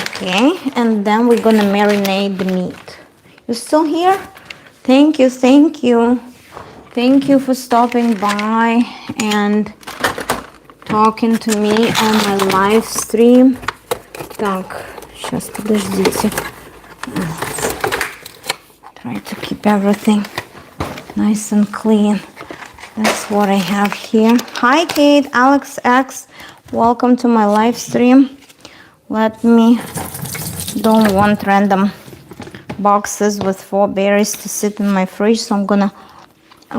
Okay, and then we're gonna marinate the meat. You still here? Thank you, thank you. Thank you for stopping by and talking to me on my live stream. Так, сейчас, подождите. Try to keep everything nice and clean. That's what I have here. Hi, Kate, Alex X. Welcome to my live stream. Don't want random boxes with 4 berries to sit in my fridge, so I'm gonna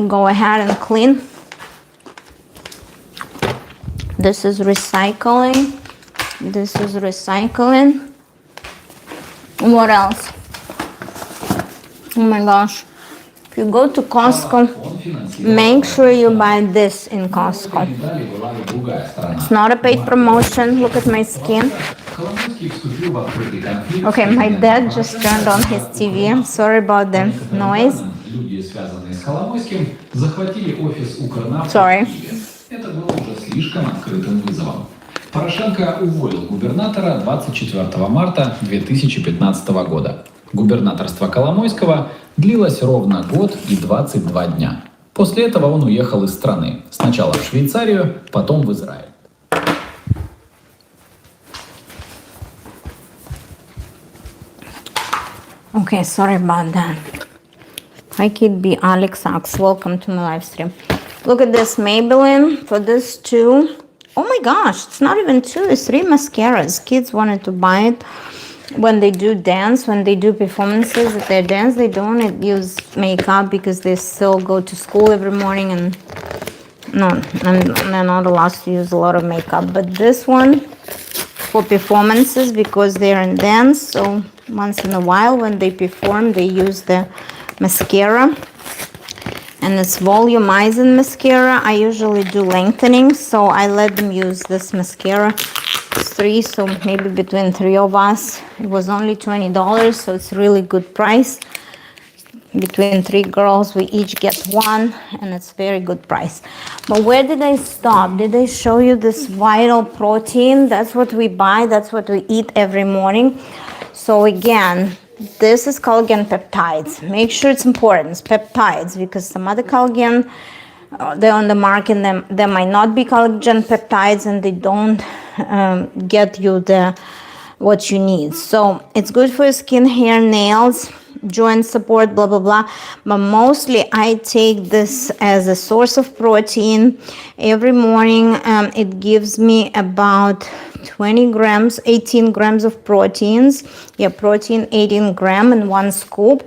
go ahead and clean. This is recycling. This is recycling. What else? Oh my gosh. If you go to Costco, make sure you buy this in Costco. It's not a paid promotion. Look at my skin. Okay, my dad just turned on his TV. I'm sorry about the noise. Sorry. Порошенко уволил губернатора 24 марта 2015 года. Губернаторство Коломойского длилось ровно год и 22 дня. После этого он уехал из страны. Сначала в Швейцарию, потом в Израиль. Okay, sorry about that. Hi, Kate B, Alex X. Welcome to my live stream. Look at this Maybelline for this 2. Oh my gosh, it's not even 2, it's 3 mascaras. Kids wanted to buy it when they do dance, when they do performances at their dance. They don't use makeup because they still go to school every morning and they're not allowed to use a lot of makeup. But this one for performances because they're in dance, so once in a while when they perform they use the mascara. And it's volumizing mascara. I usually do lengthening, so I let them use this mascara. It's 3, so maybe between 3 of us. It was only $20, so it's really good price. Between 3 girls, we each get 1, and it's very good price. But where did I stop? Did I show you this vital protein? That's what we buy. That's what we eat every morning. So again, this is collagen peptides. Make sure it's important. It's peptides because some other collagen, they're on the market. There might not be collagen peptides, and they don't get you what you need. So it's good for your skin, hair, nails, joint support, blah blah blah. But mostly I take this as a source of protein every morning. It gives me about 20 grams, 18 grams of proteins. Yeah, protein 18 gram in 1 scoop.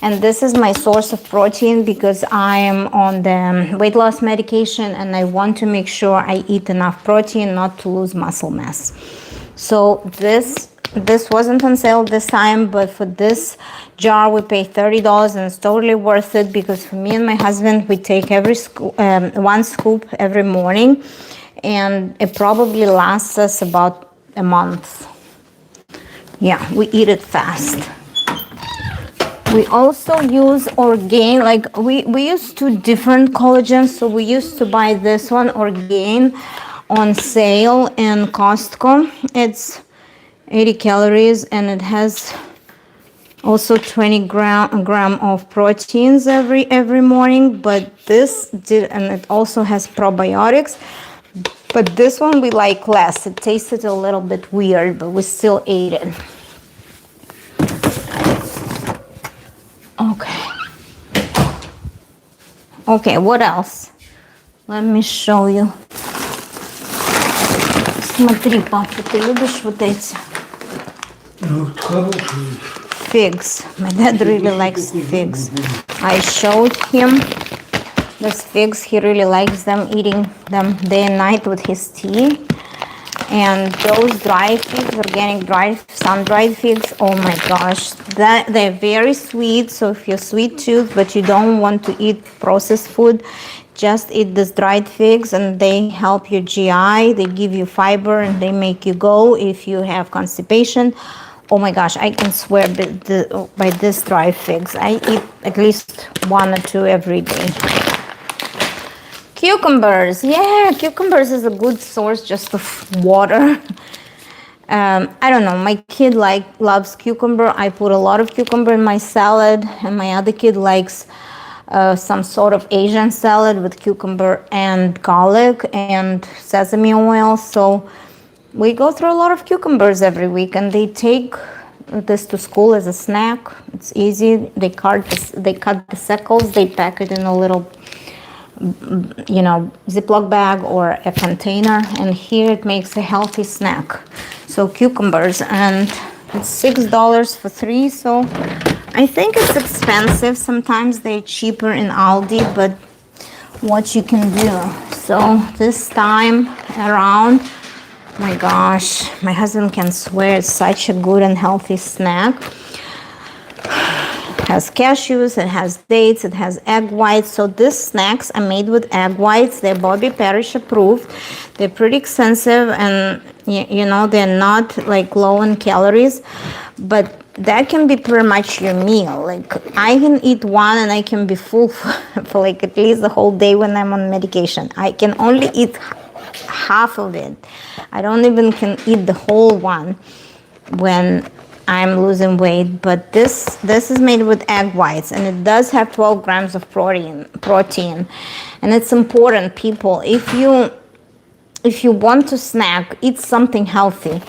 And this is my source of protein because I am on the weight loss medication and I want to make sure I eat enough protein not to lose muscle mass. So this wasn't on sale this time, but for this jar we pay $30 and it's totally worth it because for me and my husband we take 1 scoop every morning. And it probably lasts us about a month. Yeah, we eat it fast. We also use Orgain. Like we use 2 different collagens. So we used to buy this one, Orgain, on sale in Costco. It's 80 calories and it has also 20 gram of proteins every morning. But and it also has probiotics. But this one we like less. It tasted a little bit weird, but we still ate it. Okay, what else? Let me show you. Смотри, папа, ты любишь вот эти? Figs. My dad really likes figs. I showed him these figs. He really likes them, eating them day and night with his tea. And those dried figs, organic sun-dried figs, oh my gosh, they're very sweet. So if you're sweet tooth but you don't want to eat processed food, just eat these dried figs and they help your GI. They give you fiber and they make you go if you have constipation Oh my gosh, I can swear by this dry figs. I eat at least one or two every day. Cucumbers, yeah, cucumbers is a good source just of water. I don't know, my kid loves cucumber. I put a lot of cucumber in my salad, and my other kid likes some sort of Asian salad with cucumber and garlic and sesame oil. So we go through a lot of cucumbers every week, and they take this to school as a snack. It's easy. They cut the sickles, they pack it in a little Ziploc bag or a container, and here it makes a healthy snack. So cucumbers, and it's $6 for 3, so I think it's expensive. Sometimes they're cheaper in Aldi, but what you can do. So this time around, my gosh, my husband can swear it's such a good and healthy snack. It has cashews, it has dates, it has egg whites. So these snacks are made with egg whites. They're Bobby Parish approved. They're pretty expensive, and they're not like low in calories, but that can be pretty much your meal. Like I can eat one and I can be full for like at least the whole day when I'm on medication. I can only eat half of it. I don't even can eat the whole one when I'm losing weight, but this is made with egg whites, and it does have 12 grams of protein, and it's important, people. If you want to snack, eat something healthy.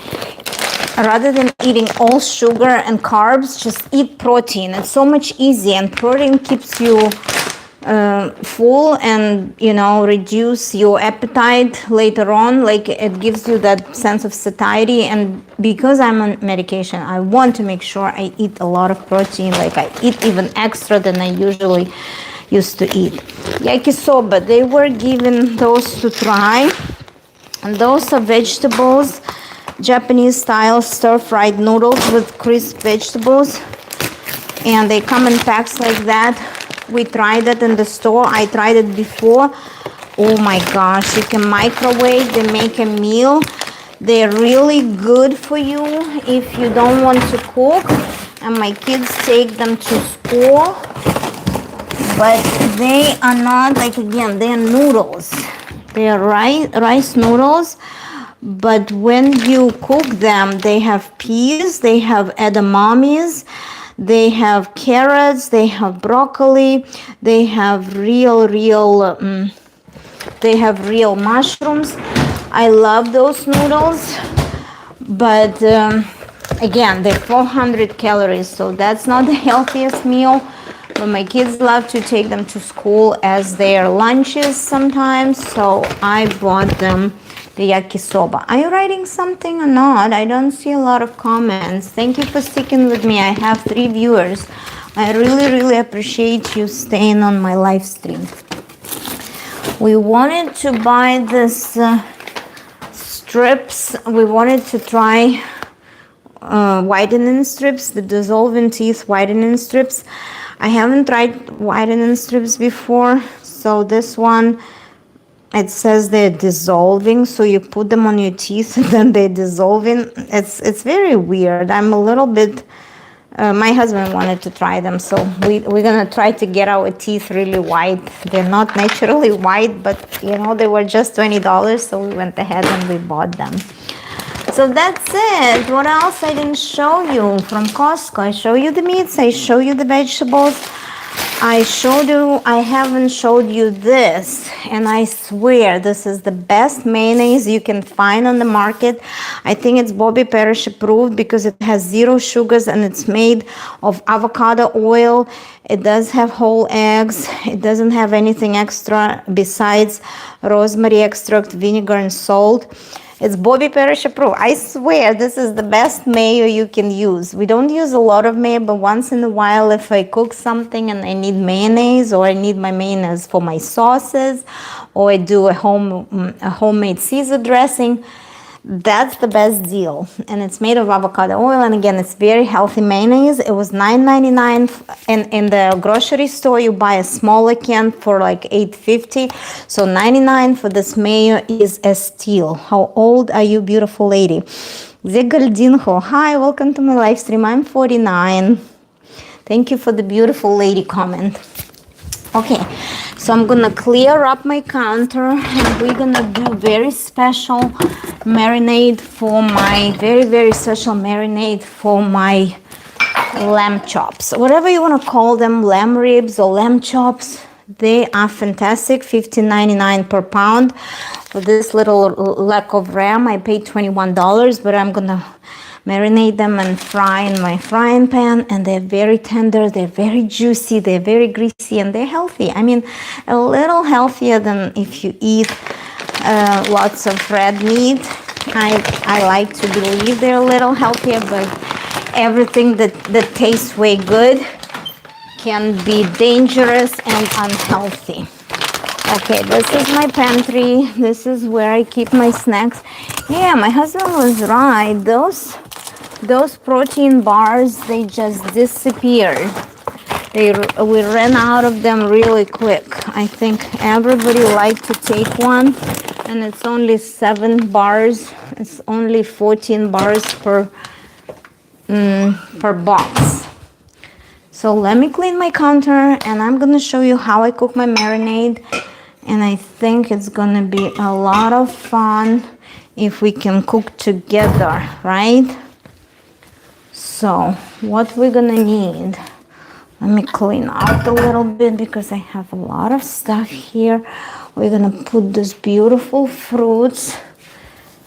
Rather than eating all sugar and carbs, just eat protein. It's so much easier, and protein keeps you full and reduce your appetite later on. Like it gives you that sense of satiety, and because I'm on medication, I want to make sure I eat a lot of protein. Like I eat even extra than I usually used to eat. Yakisoba, they were given those to try, and those are vegetables, Japanese style stir-fried noodles with crisp vegetables, and they come in packs like that. We tried it in the store. I tried it before. Oh my gosh, you can microwave. They make a meal. They're really good for you if you don't want to cook. And my kids take them to school. But they are not, like, again, they're noodles. They are rice noodles. But when you cook them, they have peas, they have edamames, they have carrots, they have broccoli, they have real mushrooms. I love those noodles, but again, they're 400 calories, so that's not the healthiest meal. But my kids love to take them to school as their lunches sometimes, so I bought them the yakisoba. Are you writing something or not? I don't see a lot of comments. Thank you for sticking with me. I have 3 viewers. I really appreciate you staying on my live stream. We wanted to buy this strips. We wanted to try whitening strips, the dissolving teeth whitening strips. I haven't tried whitening strips before, so this one, it says they're dissolving, so you put them on your teeth and then they're dissolving. It's very weird. I'm a little bit, my husband wanted to try them, so we're gonna try to get our teeth really white. They're not naturally white, but they were just $20, so we went ahead and we bought them. So that's it. What else I didn't show you from Costco? I show you the meats, I show you the vegetables. I haven't showed you this, and I swear this is the best mayonnaise you can find on the market. I think it's Bobby Parish approved because it has 0 sugars and it's made of avocado oil. It does have whole eggs. It doesn't have anything extra besides rosemary extract, vinegar, and salt. It's Bobby Parish approved. I swear this is the best mayo you can use. We don't use a lot of mayo, but once in a while if I cook something and I need mayonnaise, or I need my mayonnaise for my sauces, or I do a homemade Caesar dressing, that's the best deal. And it's made of avocado oil, and again, it's very healthy mayonnaise. It was $9.99, and in the grocery store you buy a smaller can for like $8.50, so $9.99 for this mayo is a steal. How old are you, beautiful lady? Zegaldinho, hi, welcome to my live stream. I'm 49. Thank you for the beautiful lady comment. Okay, so I'm gonna clear up my counter and we're gonna do very special marinade for my, very special marinade for my lamb chops. Whatever you wanna call them, lamb ribs or lamb chops, they are fantastic, $15.99 per pound. For this little leg of ram, I paid $21, but I'm gonna marinate them and fry in my frying pan, and they're very tender, they're very juicy, they're very greasy, and they're healthy. I mean, a little healthier than if you eat lots of red meat. I like to believe they're a little healthier, but everything that tastes way good can be dangerous and unhealthy. Okay, this is my pantry. This is where I keep my snacks. Yeah, my husband was right. Those protein bars, they just disappeared. We ran out of them really quick. I think everybody liked to take one, and it's only 7 bars. It's only 14 bars per box. So let me clean my counter, and I'm gonna show you how I cook my marinade. And I think it's gonna be a lot of fun if we can cook together, right? So what we're gonna need, let me clean out a little bit because I have a lot of stuff here. We're gonna put these beautiful fruits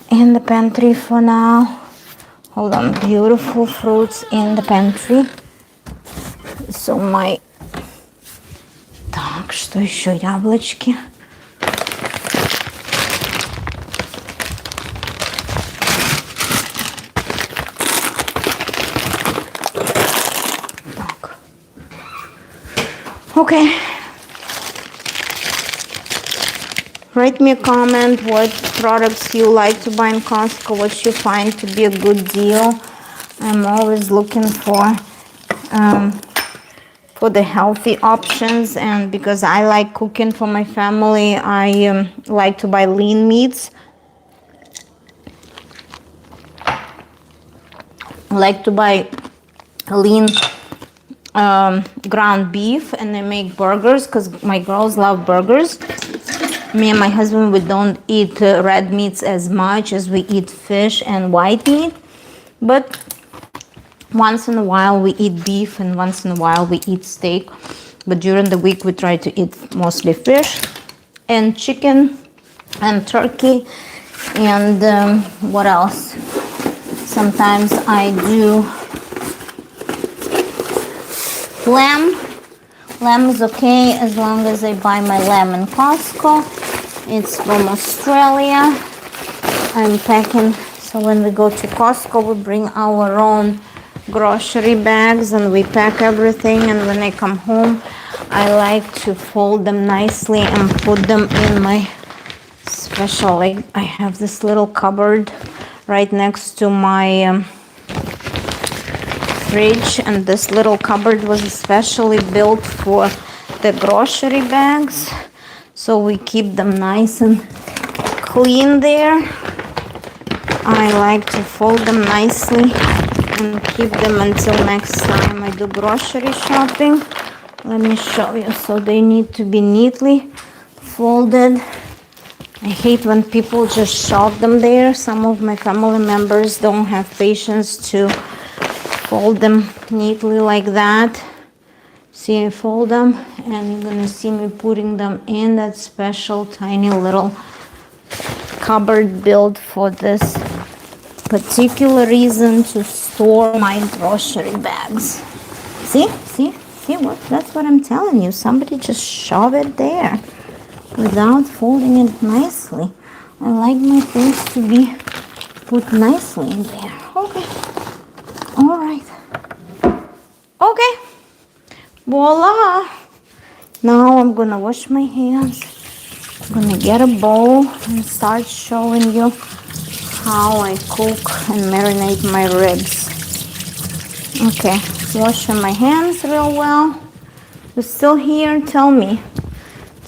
in the pantry for now. Hold on, beautiful fruits in the pantry. So my... Так, что еще? Яблочки. Так. Okay. Write me a comment what products you like to buy in Costco, what you find to be a good deal. I'm always looking for the healthy options, and because I like cooking for my family, I like to buy lean meats. I like to buy lean ground beef, and I make burgers because my girls love burgers. Me and my husband, we don't eat red meats as much as we eat fish and white meat, but once in a while we eat beef, and once in a while we eat steak. But during the week we try to eat mostly fish and chicken and turkey and what else? Sometimes I do lamb. Lamb is okay as long as I buy my lamb in Costco. It's from Australia. I'm packing, so when we go to Costco we bring our own grocery bags and we pack everything, and when I come home I like to fold them nicely and put them in my special, like I have this little cupboard right next to my fridge, and this little cupboard was especially built for the grocery bags, so we keep them nice and clean there. I like to fold them nicely and keep them until next time I do grocery shopping. Let me show you. So they need to be neatly folded. I hate when people just shove them there. Some of my family members don't have patience to fold them neatly like that. See, I fold them, and you're gonna see me putting them in that special tiny little cupboard built for this particular reason, to store my grocery bags. See what? That's what I'm telling you. Somebody just shove it there without folding it nicely. I like my things to be put nicely in there. Okay. All right. Okay. Voila. Now I'm gonna wash my hands. I'm gonna get a bowl and start showing you how I cook and marinate my ribs. Okay, washing my hands real well. You're still here? Tell me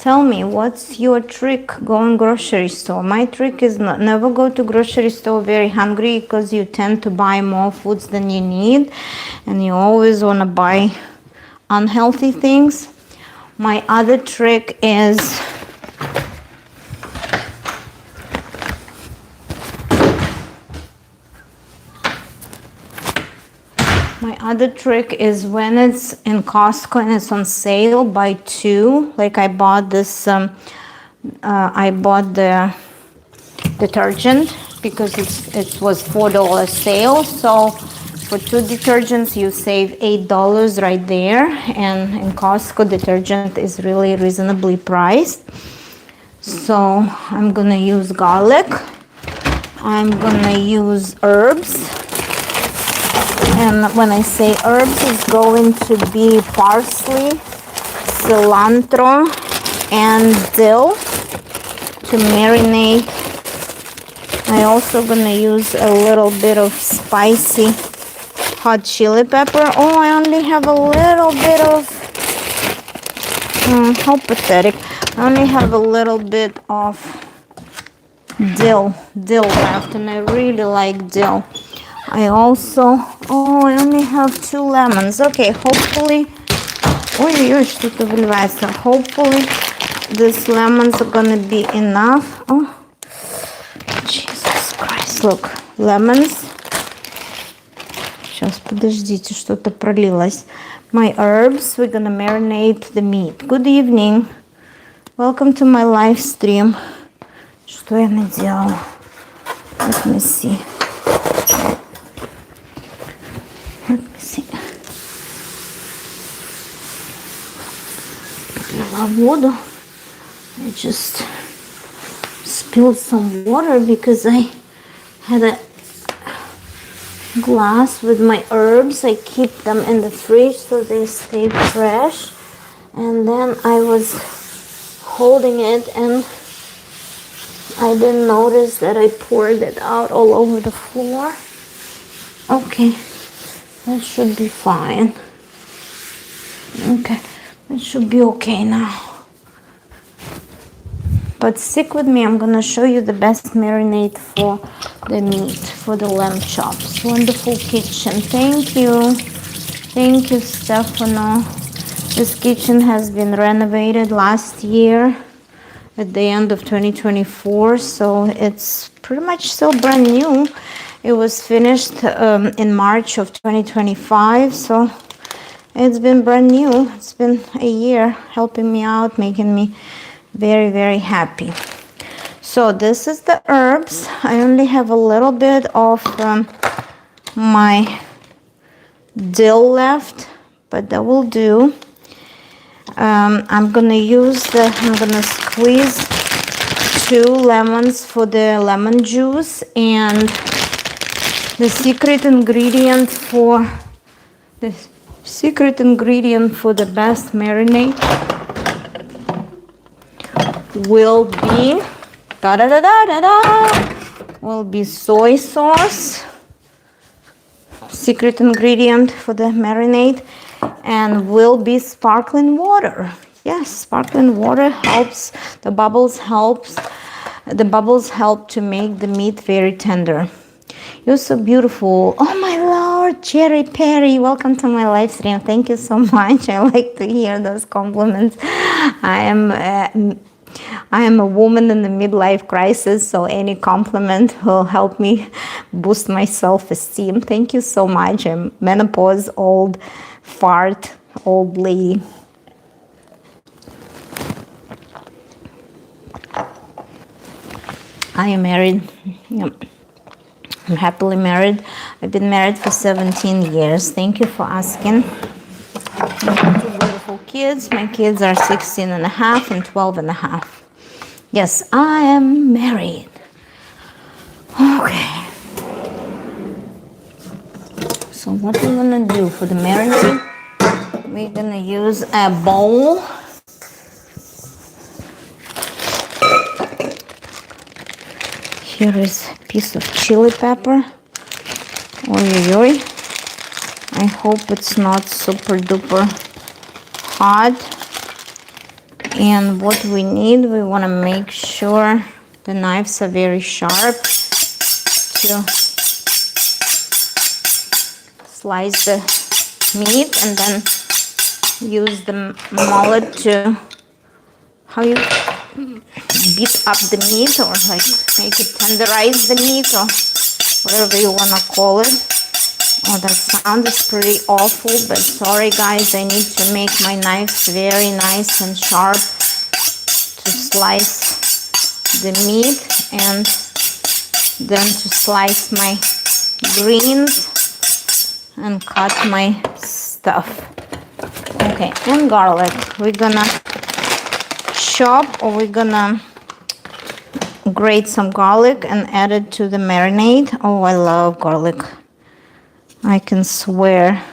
Tell me, what's your trick going grocery store? My trick is never go to grocery store very hungry, because you tend to buy more foods than you need, and you always want to buy unhealthy things. My other trick is when it's in Costco and it's on sale, buy two. Like I bought this, I bought the detergent because it was $4 sale. So for two detergents, you save $8 right there. And in Costco, detergent is really reasonably priced. So I'm gonna use garlic. I'm gonna use herbs. And when I say herbs, it's going to be parsley, cilantro, and dill to marinate. I also gonna use a little bit of spicy hot chili pepper. Oh, I only have a little bit of, how pathetic. I only have a little bit of dill left, and I really like dill. I also, I only have 2 lemons. Okay, hopefully, что-то выливается. Hopefully, these lemons are gonna be enough. Oh, Jesus Christ, look, lemons. Сейчас, подождите, что-то пролилось. My herbs, we're gonna marinate the meat. Good evening. Welcome to my live stream. Что я наделала? Let me see. Воду. I just spilled some water because I had a glass with my herbs. I keep them in the fridge so they stay fresh. And then I was holding it and I didn't notice that I poured it out all over the floor. Okay, that should be fine. Okay. It should be okay now. But stick with me. I'm gonna show you the best marinade for the meat, for the lamb chops. Wonderful kitchen. Thank you. Thank you, Stefano. This kitchen has been renovated last year at the end of 2024. So it's pretty much still brand new. It was finished in March of 2025. So it's been brand new. It's been a year helping me out, making me very, very happy. So this is the herbs. I only have a little bit of my dill left, but that will do. I'm gonna squeeze 2 lemons for the lemon juice, and the secret ingredient for the best marinade will be soy sauce. Secret ingredient for the marinade, and will be sparkling water. Yes, sparkling water helps. The bubbles help to make the meat very tender. You're so beautiful. Oh my Lord, Cherry Perry, welcome to my live stream. Thank you so much. I like to hear those compliments. I am a woman in the midlife crisis, so any compliment will help me boost my self-esteem. Thank you so much. I'm menopause, old fart, old lady. I am married. Yep. I'm happily married. I've been married for 17 years. Thank you for asking. I have 2 beautiful kids. My kids are 16 and a half and 12 and a half. Yes, I am married. Okay. So what we're gonna do for the marinade, we're gonna use a bowl. Here is a piece of chili pepper. Oi. I hope it's not super duper hot. And what we need, we want to make sure the knives are very sharp to slice the meat, and then use the mallet to how you beat up the meat, or like make it tenderize the meat, or whatever you want to call it. Oh, that sound is pretty awful, but sorry guys, I need to make my knives very nice and sharp to slice the meat, and then to slice my greens and cut my stuff. Okay, and garlic. We're gonna chop, or we're gonna grate some garlic and add it to the marinade. Oh, I love garlic. I can swear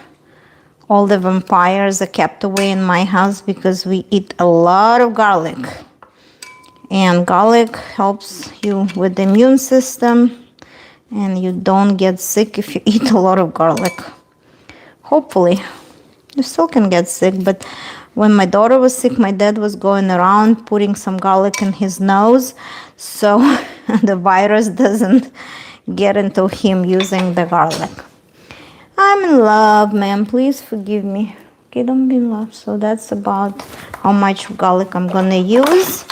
all the vampires are kept away in my house because we eat a lot of garlic. And garlic helps you with the immune system, and you don't get sick if you eat a lot of garlic. Hopefully. You still can get sick, but when my daughter was sick, my dad was going around putting some garlic in his nose, so the virus doesn't get into him using the garlic. I'm in love, ma'am. Please forgive me. Okay, don't be in love. So that's about how much garlic I'm gonna use.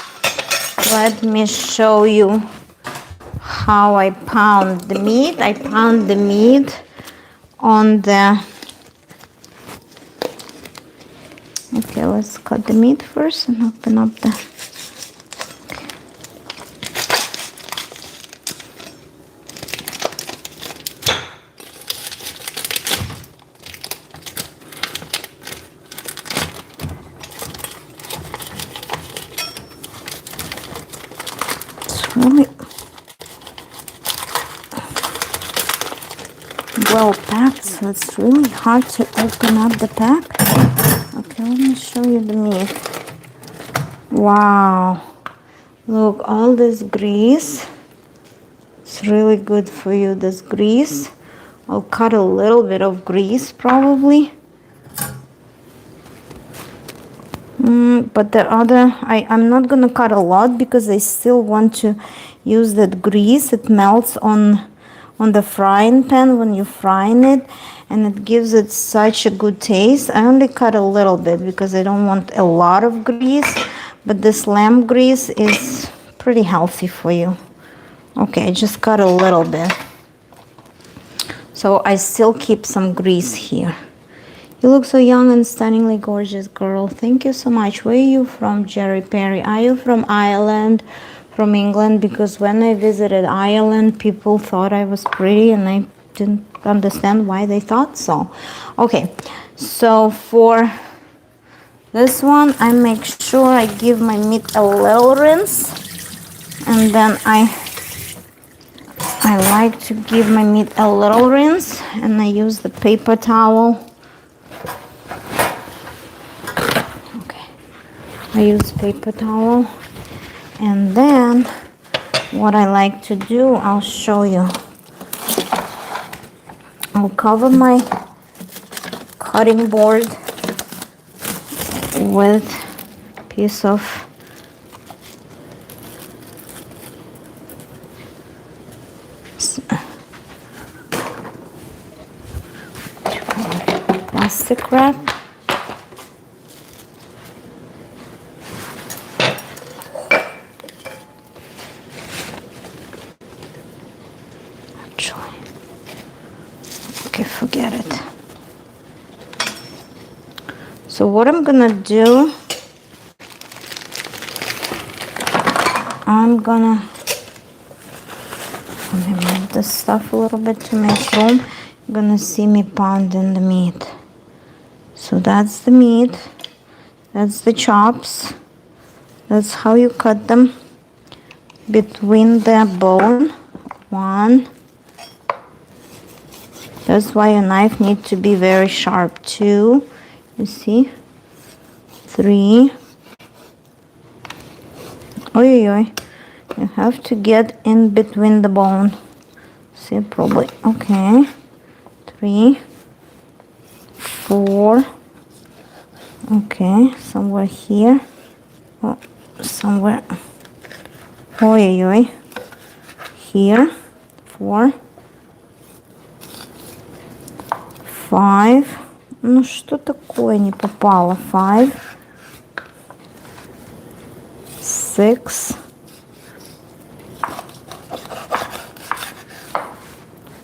Let me show you how I pound the meat. I pound the meat on the... Okay, let's cut the meat first and open up the... Okay. It's really well packed, so it's really hard to open up the pack. Okay, let me show you the meat. Wow, look, all this grease. It's really good for you, this grease. I'll cut a little bit of grease probably. But the other, I'm not gonna cut a lot because I still want to use that grease. It melts on the frying pan when you're frying it, and it gives it such a good taste. I only cut a little bit because I don't want a lot of grease, but this lamb grease is pretty healthy for you. Okay, I just cut a little bit. So I still keep some grease here. You look so young and stunningly gorgeous, girl. Thank you so much. Where are you from, Jerry Perry? Are you from Ireland, from England? Because when I visited Ireland, people thought I was pretty, and I didn't understand why they thought so. Okay, so for this one, I make sure I give my meat a little rinse, and then I like to give my meat a little rinse, and I use the paper towel. I use paper towel, and then what I like to do, I'll show you. I'll cover my cutting board with a piece of plastic wrap. Okay, forget it. So what I'm gonna do, I'm gonna move this stuff a little bit to make room. You're gonna see me pounding the meat. So that's the meat, that's the chops, that's how you cut them between the bone. One. That's why a knife needs to be very sharp. Two, you see? Three. Oi, oi. You have to get in between the bone. See, probably. Okay. 3, 4. Okay, somewhere here. Oh, somewhere. Ой-ой-ой. Here. 4. 5. Ну что такое не попало? 5. 6.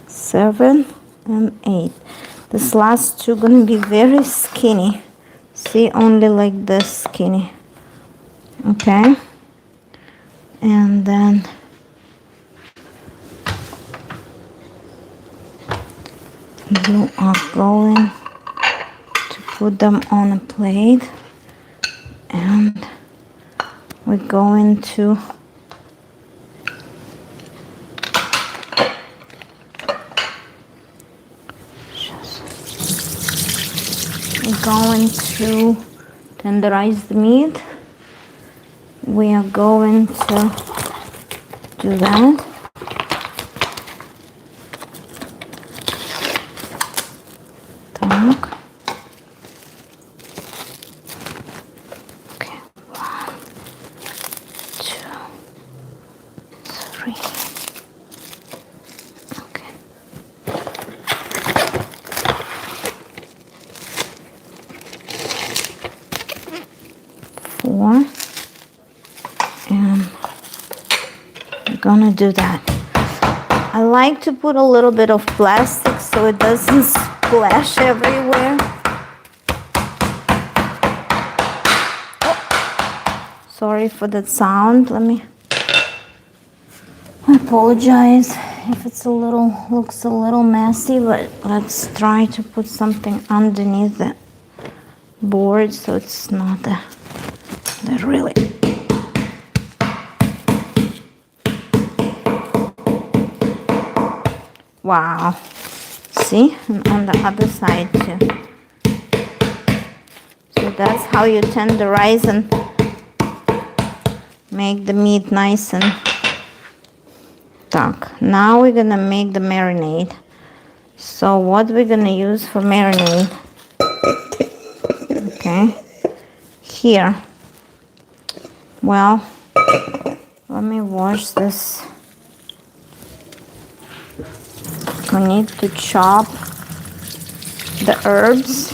7 and 8. This last two gonna be very skinny. See, only like this skinny. Okay. And then you are going to put them on a plate, and we're going to tenderize the meat. We are going to do that. Так. Okay. 1, 2, 3. Okay. 4. And we're gonna do that. I like to put a little bit of plastic so it doesn't splash everywhere. Oh, sorry for that sound. I apologize if it's looks a little messy, but let's try to put something underneath the board so it's not that really. Wow. See? And on the other side too. So that's how you tenderize and make the meat nice and dark. Now we're gonna make the marinade. So what we're gonna use for marinade? Okay. Here. Well, let me wash this. We need to chop the herbs.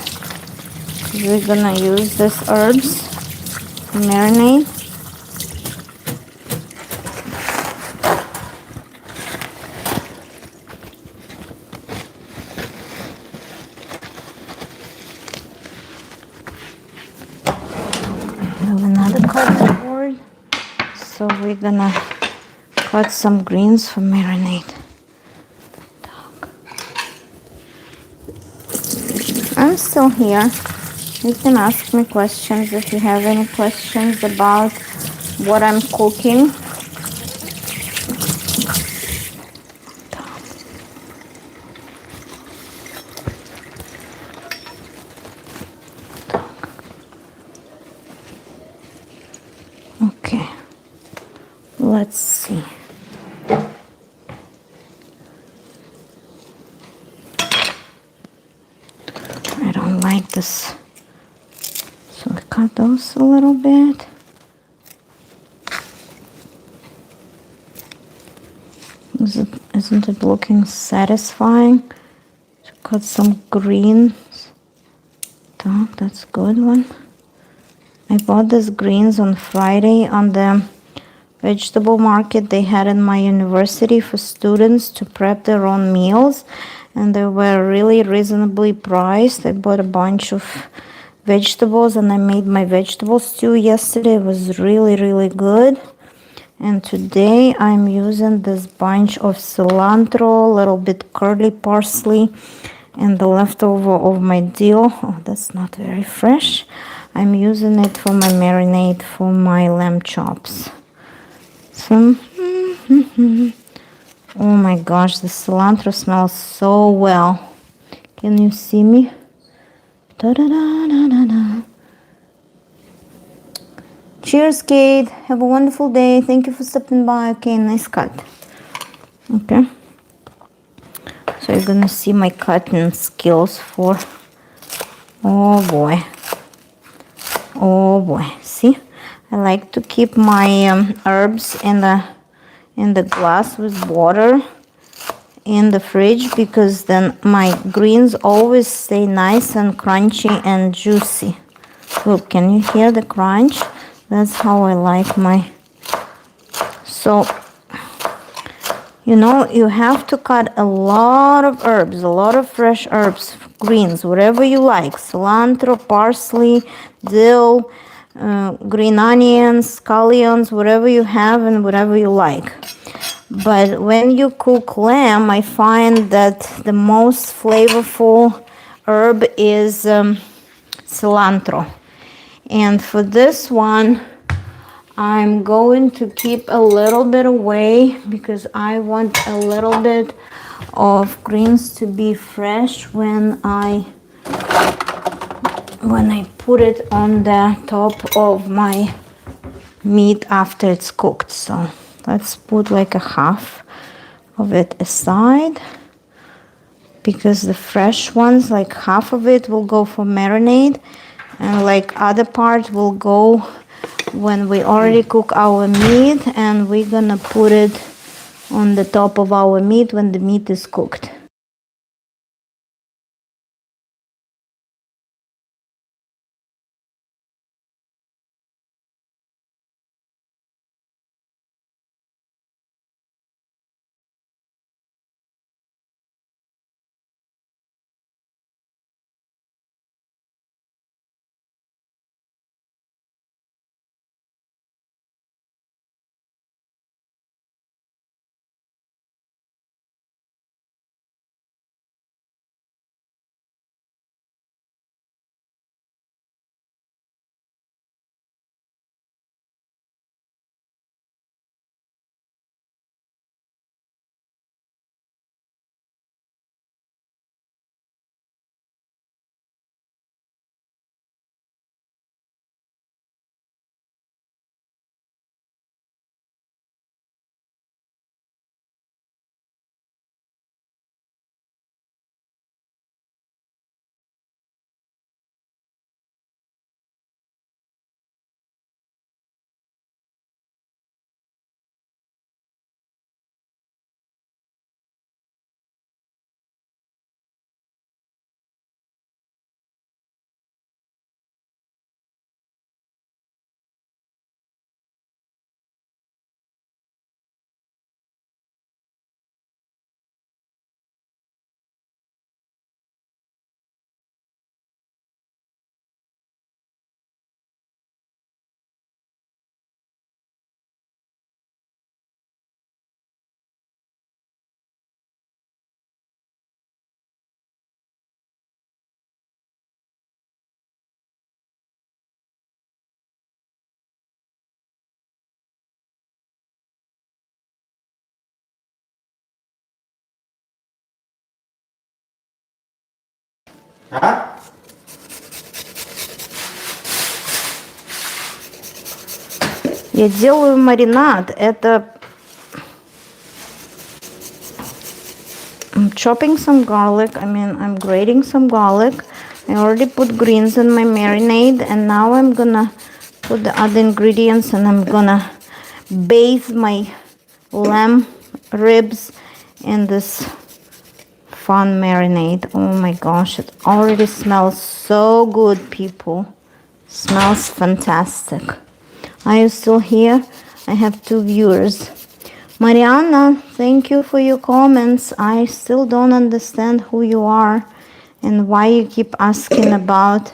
We're gonna use these herbs to marinate. I have another cutting board, so we're gonna cut some greens for marinade. I'm still here. You can ask me questions if you have any questions about what I'm cooking. Okay, let's see. I don't like this, so I cut those a little bit. Isn't it looking satisfying to cut some greens? That's a good one. I bought these greens on Friday on the vegetable market they had in my university for students to prep their own meals, and they were really reasonably priced. I bought a bunch of vegetables and I made my vegetable stew yesterday. It was really good. And today I'm using this bunch of cilantro, a little bit curly parsley, and the leftover of my dill. Oh, that's not very fresh. I'm using it for my marinade for my lamb chops. So, oh my gosh, the cilantro smells so well. Can you see me? Da-da-da-da-da-da. Cheers, Kate. Have a wonderful day. Thank you for stopping by. Okay, nice cut. Okay. So you're gonna see my cutting skills for... Oh boy. Oh boy. See? I like to keep my herbs in the glass with water in the fridge, because then my greens always stay nice and crunchy and juicy. Look, can you hear the crunch? That's how I like my... So, you know, you have to cut a lot of herbs, a lot of fresh herbs, greens, whatever you like. Cilantro, parsley, dill, green onions, scallions, whatever you have and whatever you like. But when you cook lamb, I find that the most flavorful herb is cilantro. And for this one, I'm going to keep a little bit away because I want a little bit of greens to be fresh when I put it on the top of my meat after it's cooked. So let's put like a half of it aside, because the fresh ones, like half of it will go for marinade, and like other part will go when we already cook our meat, and we're gonna put it on the top of our meat when the meat is cooked. Я делаю маринад. Это I'm chopping some garlic. I'm grating some garlic. I already put greens in my marinade, and now I'm gonna put the other ingredients, and I'm gonna bathe my lamb ribs in this fun marinade. Oh my gosh, it already smells so good, people. Smells fantastic. Are you still here? I have 2 viewers. Mariana, thank you for your comments. I still don't understand who you are and why you keep asking about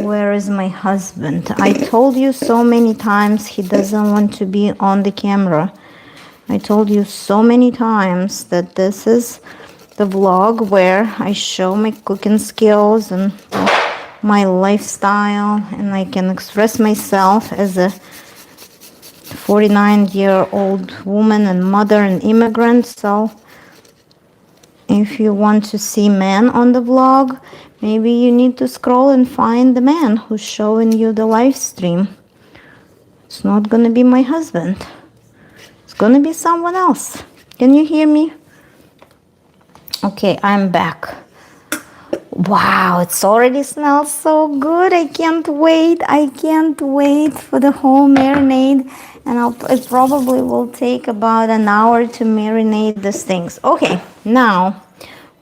where is my husband. I told you so many times he doesn't want to be on the camera. I told you so many times that this is the vlog where I show my cooking skills and my lifestyle, and I can express myself as a 49-year-old woman and mother and immigrant. So if you want to see men on the vlog, maybe you need to scroll and find the man who's showing you the live stream. It's not gonna be my husband. It's gonna be someone else. Can you hear me? Okay, I'm back. Wow, it's already smells so good. I can't wait. I can't wait for the whole marinade. And it probably will take about an hour to marinate these things. Okay, now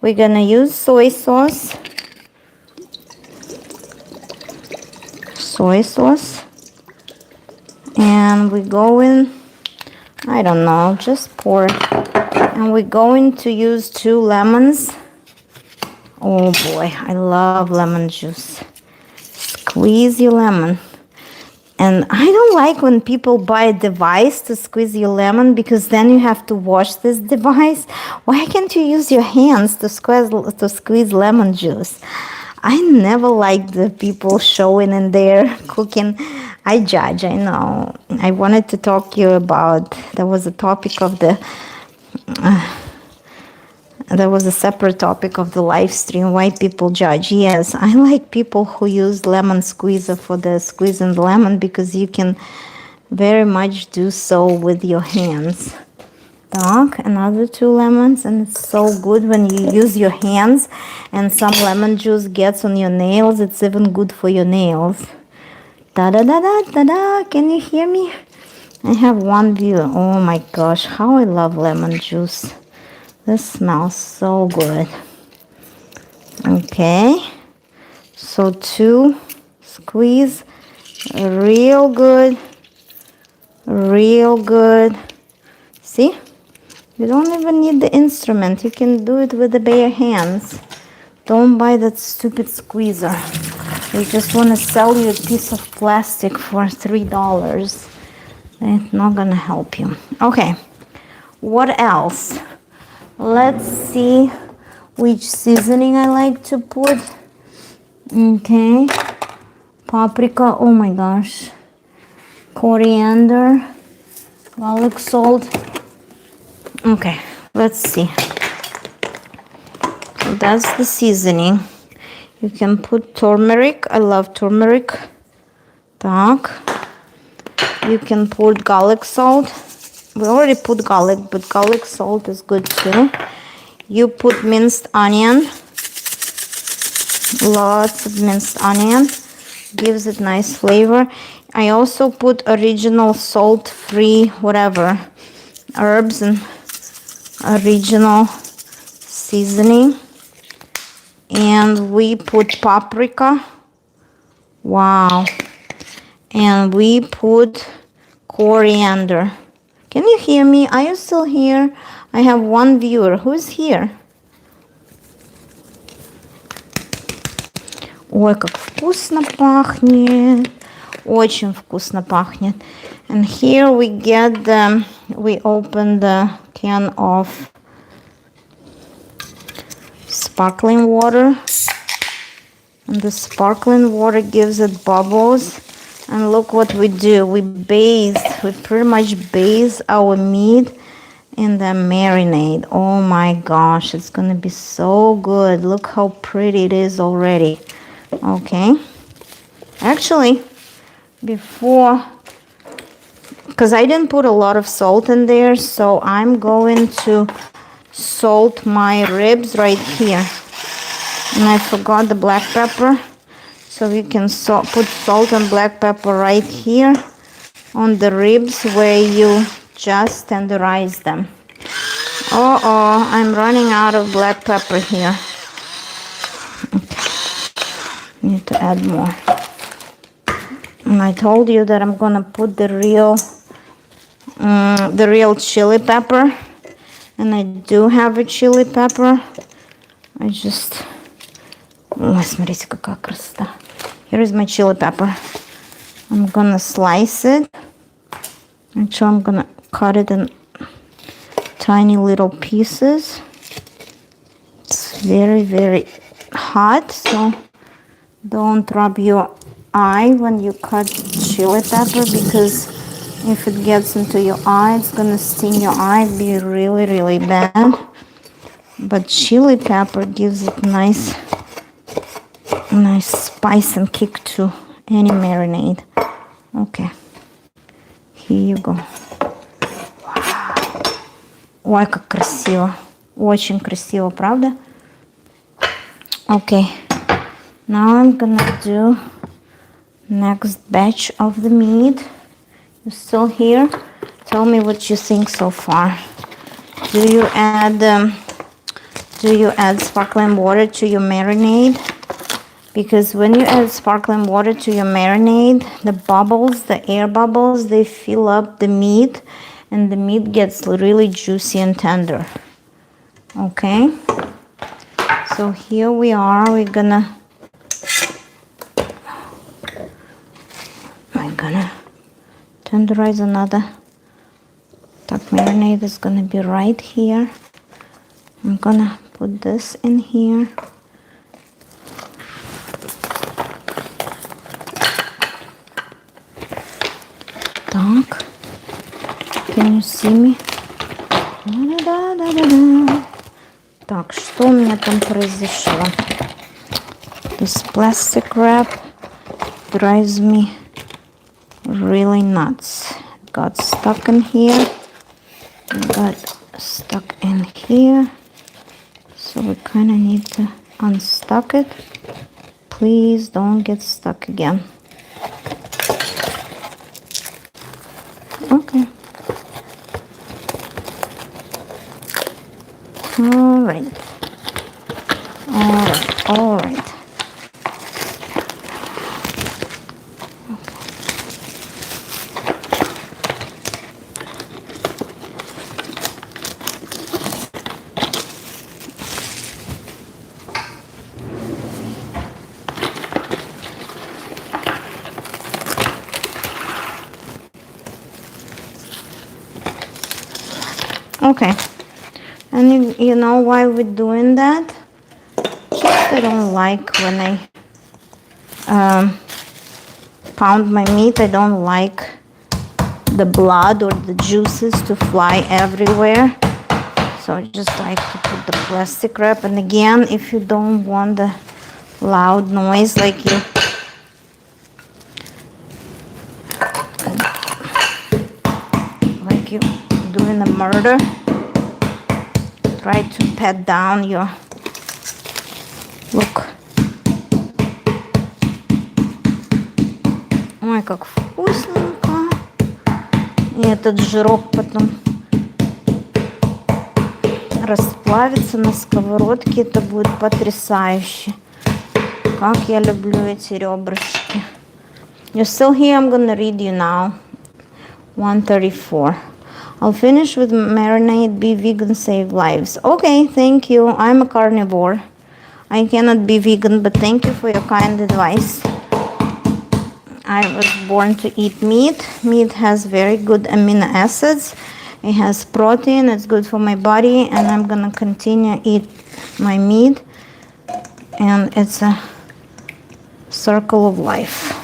we're gonna use soy sauce. Soy sauce. And we go in, I don't know, just pour it. And we're going to use 2 lemons. Oh boy, I love lemon juice. Squeeze your lemon. And I don't like when people buy a device to squeeze your lemon because then you have to wash this device. Why can't you use your hands to squeeze lemon juice? I never liked the people showing in there cooking. I judge, I know. I wanted to talk to you about, there was a topic of the there was a separate topic of the live stream, why people judge. Yes, I like people who use lemon squeezer for the squeezing the lemon because you can very much do so with your hands. Так, another 2 lemons, and it's so good when you use your hands and some lemon juice gets on your nails. It's even good for your nails. Da-da-da-da-da-da, can you hear me? I have one view. Oh my gosh, how I love lemon juice. This smells so good. Okay, so 2 squeeze, real good, real good. See, you don't even need the instrument. You can do it with the bare hands. Don't buy that stupid squeezer. They just want to sell you a piece of plastic for $3. It's not gonna help you. Okay, what else? Let's see which seasoning I like to put. Okay, paprika, oh my gosh, coriander, garlic salt. Okay, let's see. So that's the seasoning. You can put turmeric. I love turmeric. Так. You can put garlic salt. We already put garlic, but garlic salt is good too. You put minced onion. Lots of minced onion. Gives it nice flavor. I also put original salt-free whatever herbs and original seasoning. And we put paprika. Wow. And we put coriander. Can you hear me? Are you still here? I have one viewer. Who's here? Ой, как вкусно пахнет. Очень вкусно пахнет. And here we we open the can of sparkling water. And the sparkling water gives it bubbles. And look what we do. We pretty much bathe our meat in the marinade. Oh my gosh, it's gonna be so good. Look how pretty it is already. Okay. Actually, before, because I didn't put a lot of salt in there, so I'm going to salt my ribs right here. And I forgot the black pepper. So you can put salt and black pepper right here on the ribs where you just tenderize them. Uh-oh, I'm running out of black pepper here. Okay. Need to add more. And I told you that I'm gonna put the real chili pepper. And I do have a chili pepper. I just... Ой, смотрите, какая красота. Here is my chili pepper. I'm gonna slice it. Actually, I'm gonna cut it in tiny little pieces. It's very, very hot, so don't rub your eye when you cut chili pepper, because if it gets into your eye, it's gonna sting your eye, be really, really bad. But chili pepper gives it nice spice and kick to any marinade. Okay, here you go. Wow. Ой, как красиво. Очень красиво, правда? Okay. Now I'm gonna do next batch of the meat. You still here? Tell me what you think so far. Do you add sparkling water to your marinade? Because when you add sparkling water to your marinade, the bubbles, the air bubbles, they fill up the meat and the meat gets really juicy and tender. Okay? So here we are. I'm gonna tenderize another. Duck marinade is gonna be right here. I'm gonna put this in here. Так, can you see me? Так, что у меня там произошло? This plastic wrap drives me really nuts. Got stuck in here. Got stuck in here. So we kind of need to unstuck it. Please don't get stuck again. Okay. All right. Okay. And you know why we're doing that? Just I don't like when I pound my meat. I don't like the blood or the juices to fly everywhere. So I just like to put the plastic wrap. And again, if you don't want the loud noise like you doing a murder, try to pat down your look. Ой, как вкусненько. И этот жирок потом расплавится на сковородке. Это будет потрясающе. Как я люблю эти ребрышки. You're still here? I'm gonna read you now. 134. I'll finish with marinade. Be vegan, save lives. Okay, thank you. I'm a carnivore. I cannot be vegan, but thank you for your kind advice. I was born to eat meat. Meat has very good amino acids. It has protein. It's good for my body, and I'm gonna continue eat my meat. And it's a circle of life.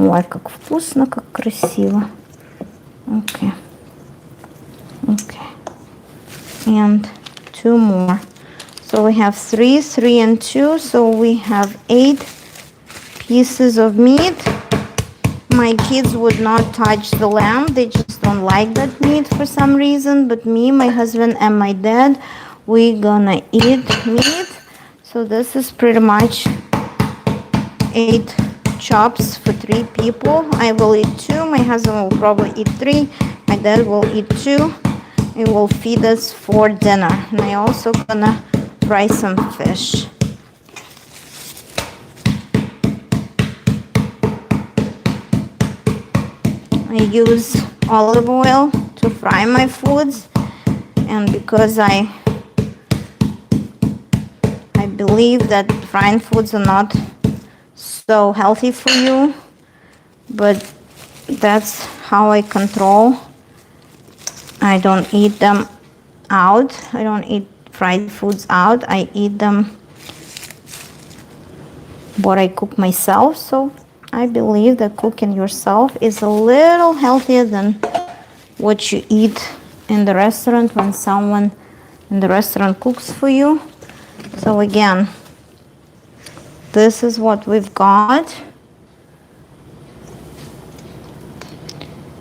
Ой, как вкусно, как красиво. Okay. Okay. And 2 more. So we have 3, 3 and 2. So we have 8 pieces of meat. My kids would not touch the lamb. They just don't like that meat for some reason. But me, my husband, and my dad, we're gonna eat meat. So this is pretty much 8 chops for 3 people. I will eat 2. My husband will probably eat 3. My dad will eat 2. It will feed us for dinner. And I also gonna fry some fish. I use olive oil to fry my foods, and because I believe that frying foods are not so healthy for you, but that's how I control. I don't eat them out. I don't eat fried foods out. I eat them what I cook myself. So I believe that cooking yourself is a little healthier than what you eat in the restaurant when someone in the restaurant cooks for you. So again, this is what we've got.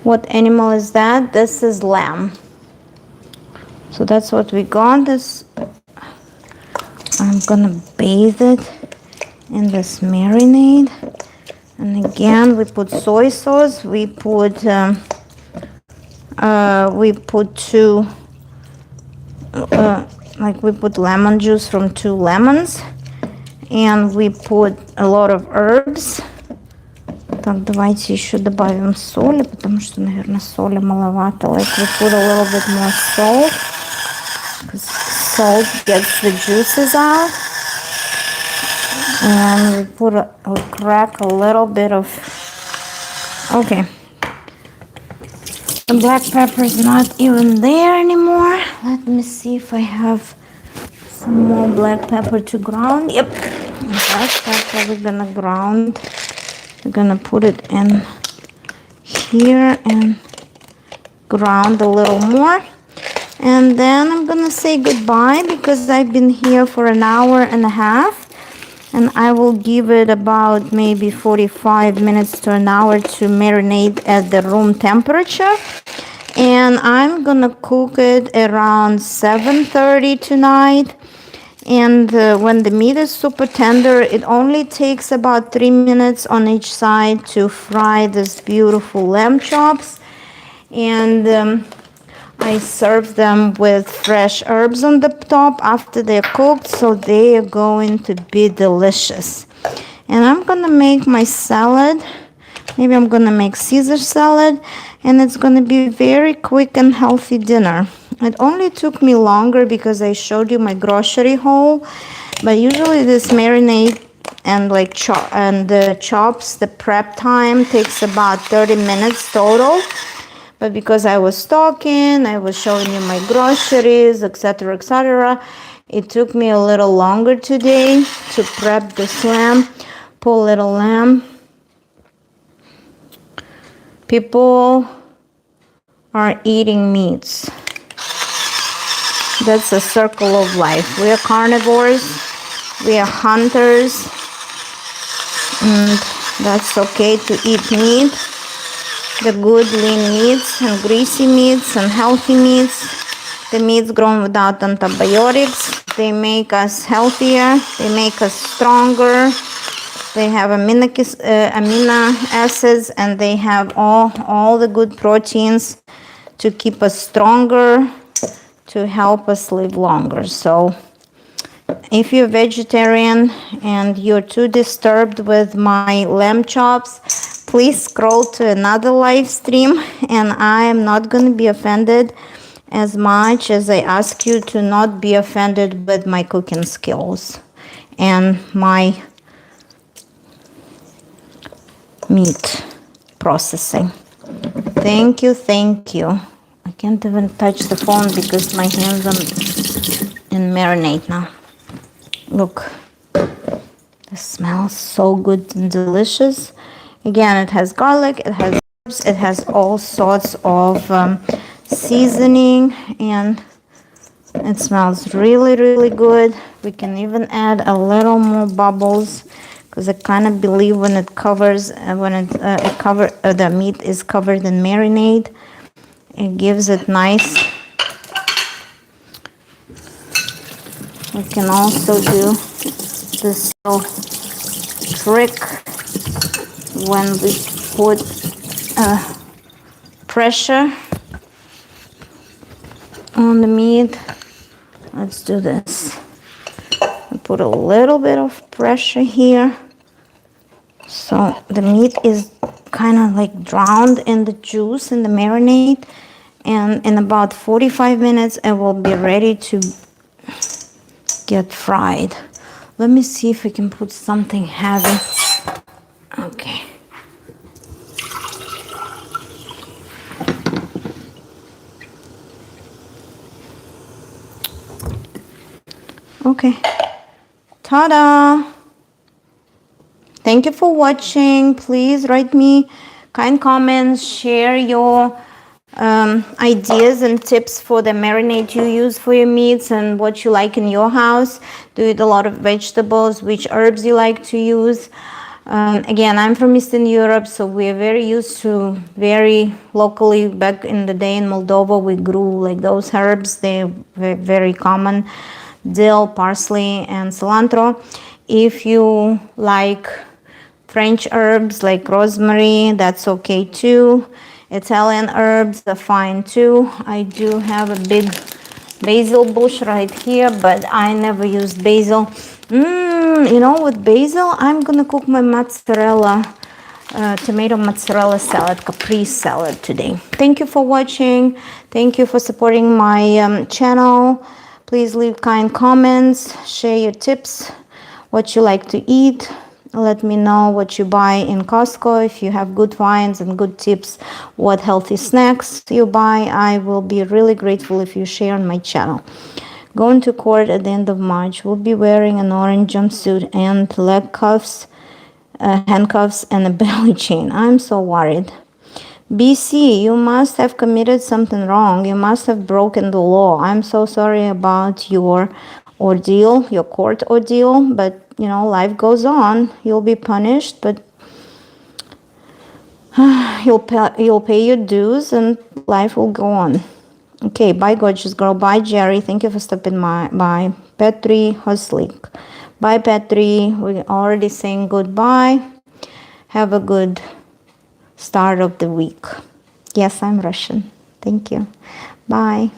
What animal is that? This is lamb. So that's what we got. This I'm gonna bathe it in this marinade. And again, we put soy sauce. We put two, we put lemon juice from 2 lemons, and we put a lot of herbs. Так, давайте еще добавим соли, потому что, наверное, соли маловато. Like we put a little bit more salt, because salt gets the juices out. And we crack a little bit of, okay. The black pepper is not even there anymore. Let me see if I have some more black pepper to ground. Yep, black pepper we're gonna ground. We're gonna put it in here and ground a little more. And then I'm gonna say goodbye because I've been here for an hour and a half. And I will give it about maybe 45 minutes to an hour to marinate at the room temperature. And I'm gonna cook it around 7:30 tonight. And when the meat is super tender, it only takes about 3 minutes on each side to fry this beautiful lamb chops. And I serve them with fresh herbs on the top after they're cooked, so they are going to be delicious. And I'm gonna make my salad. Maybe I'm gonna make Caesar salad, and it's gonna be very quick and healthy dinner. It only took me longer because I showed you my grocery haul, but usually this marinade and the chops, the prep time takes about 30 minutes total. But because I was talking, I was showing you my groceries, etc., it took me a little longer today to prep this lamb, poor little lamb. People are eating meats. That's a circle of life. We are carnivores, we are hunters, and that's okay to eat meat. The good lean meats and greasy meats and healthy meats. The meats grown without antibiotics. They make us healthier. They make us stronger. They have amino acids, and they have all the good proteins to keep us stronger, to help us live longer. So if you're vegetarian and you're too disturbed with my lamb chops, please scroll to another live stream, and I am not going to be offended as much as I ask you to not be offended with my cooking skills and my meat processing. Thank you, thank you. I can't even touch the phone because my hands are in marinade now. Look, this smells so good and delicious. Again, it has garlic, it has herbs, it has all sorts of seasoning, and it smells really, really good. We can even add a little more bubbles because I kind of believe when it covers, the meat is covered in marinade, it gives it nice. We can also do this little trick when we put pressure on the meat. Let's do this. We put a little bit of pressure here, so the meat is kind of like drowned in the juice in the marinade, and in about 45 minutes it will be ready to get fried. Let me see if we can put something heavy. Okay. Okay. Ta-da! Thank you for watching. Please write me kind comments, share your ideas and tips for the marinade you use for your meats and what you like in your house. Do you eat a lot of vegetables? Which herbs you like to use? Again, I'm from Eastern Europe, so we're very used to very locally. Back in the day in Moldova, we grew like those herbs. They're very common dill, parsley, and cilantro. If you like French herbs like rosemary, that's okay too. Italian herbs are fine too. I do have a big basil bush right here, but I never used basil. You know, with basil, I'm gonna cook my mozzarella, tomato mozzarella salad, caprese salad today. Thank you for watching. Thank you for supporting my channel. Please leave kind comments, share your tips, what you like to eat. Let me know what you buy in Costco. If you have good finds and good tips, what healthy snacks you buy. I will be really grateful if you share on my channel. Going to court at the end of March. Will be wearing an orange jumpsuit and leg cuffs, handcuffs, and a belly chain. I'm so worried. BC, you must have committed something wrong. You must have broken the law. I'm so sorry about your ordeal, your court ordeal, but you know, life goes on. You'll be punished, but you'll pay your dues and life will go on. Okay, bye gorgeous girl. Bye Jerry. Thank you for stopping by. Petri Hoslik. Bye Petri. We're already saying goodbye. Have a good start of the week. Yes, I'm Russian. Thank you. Bye.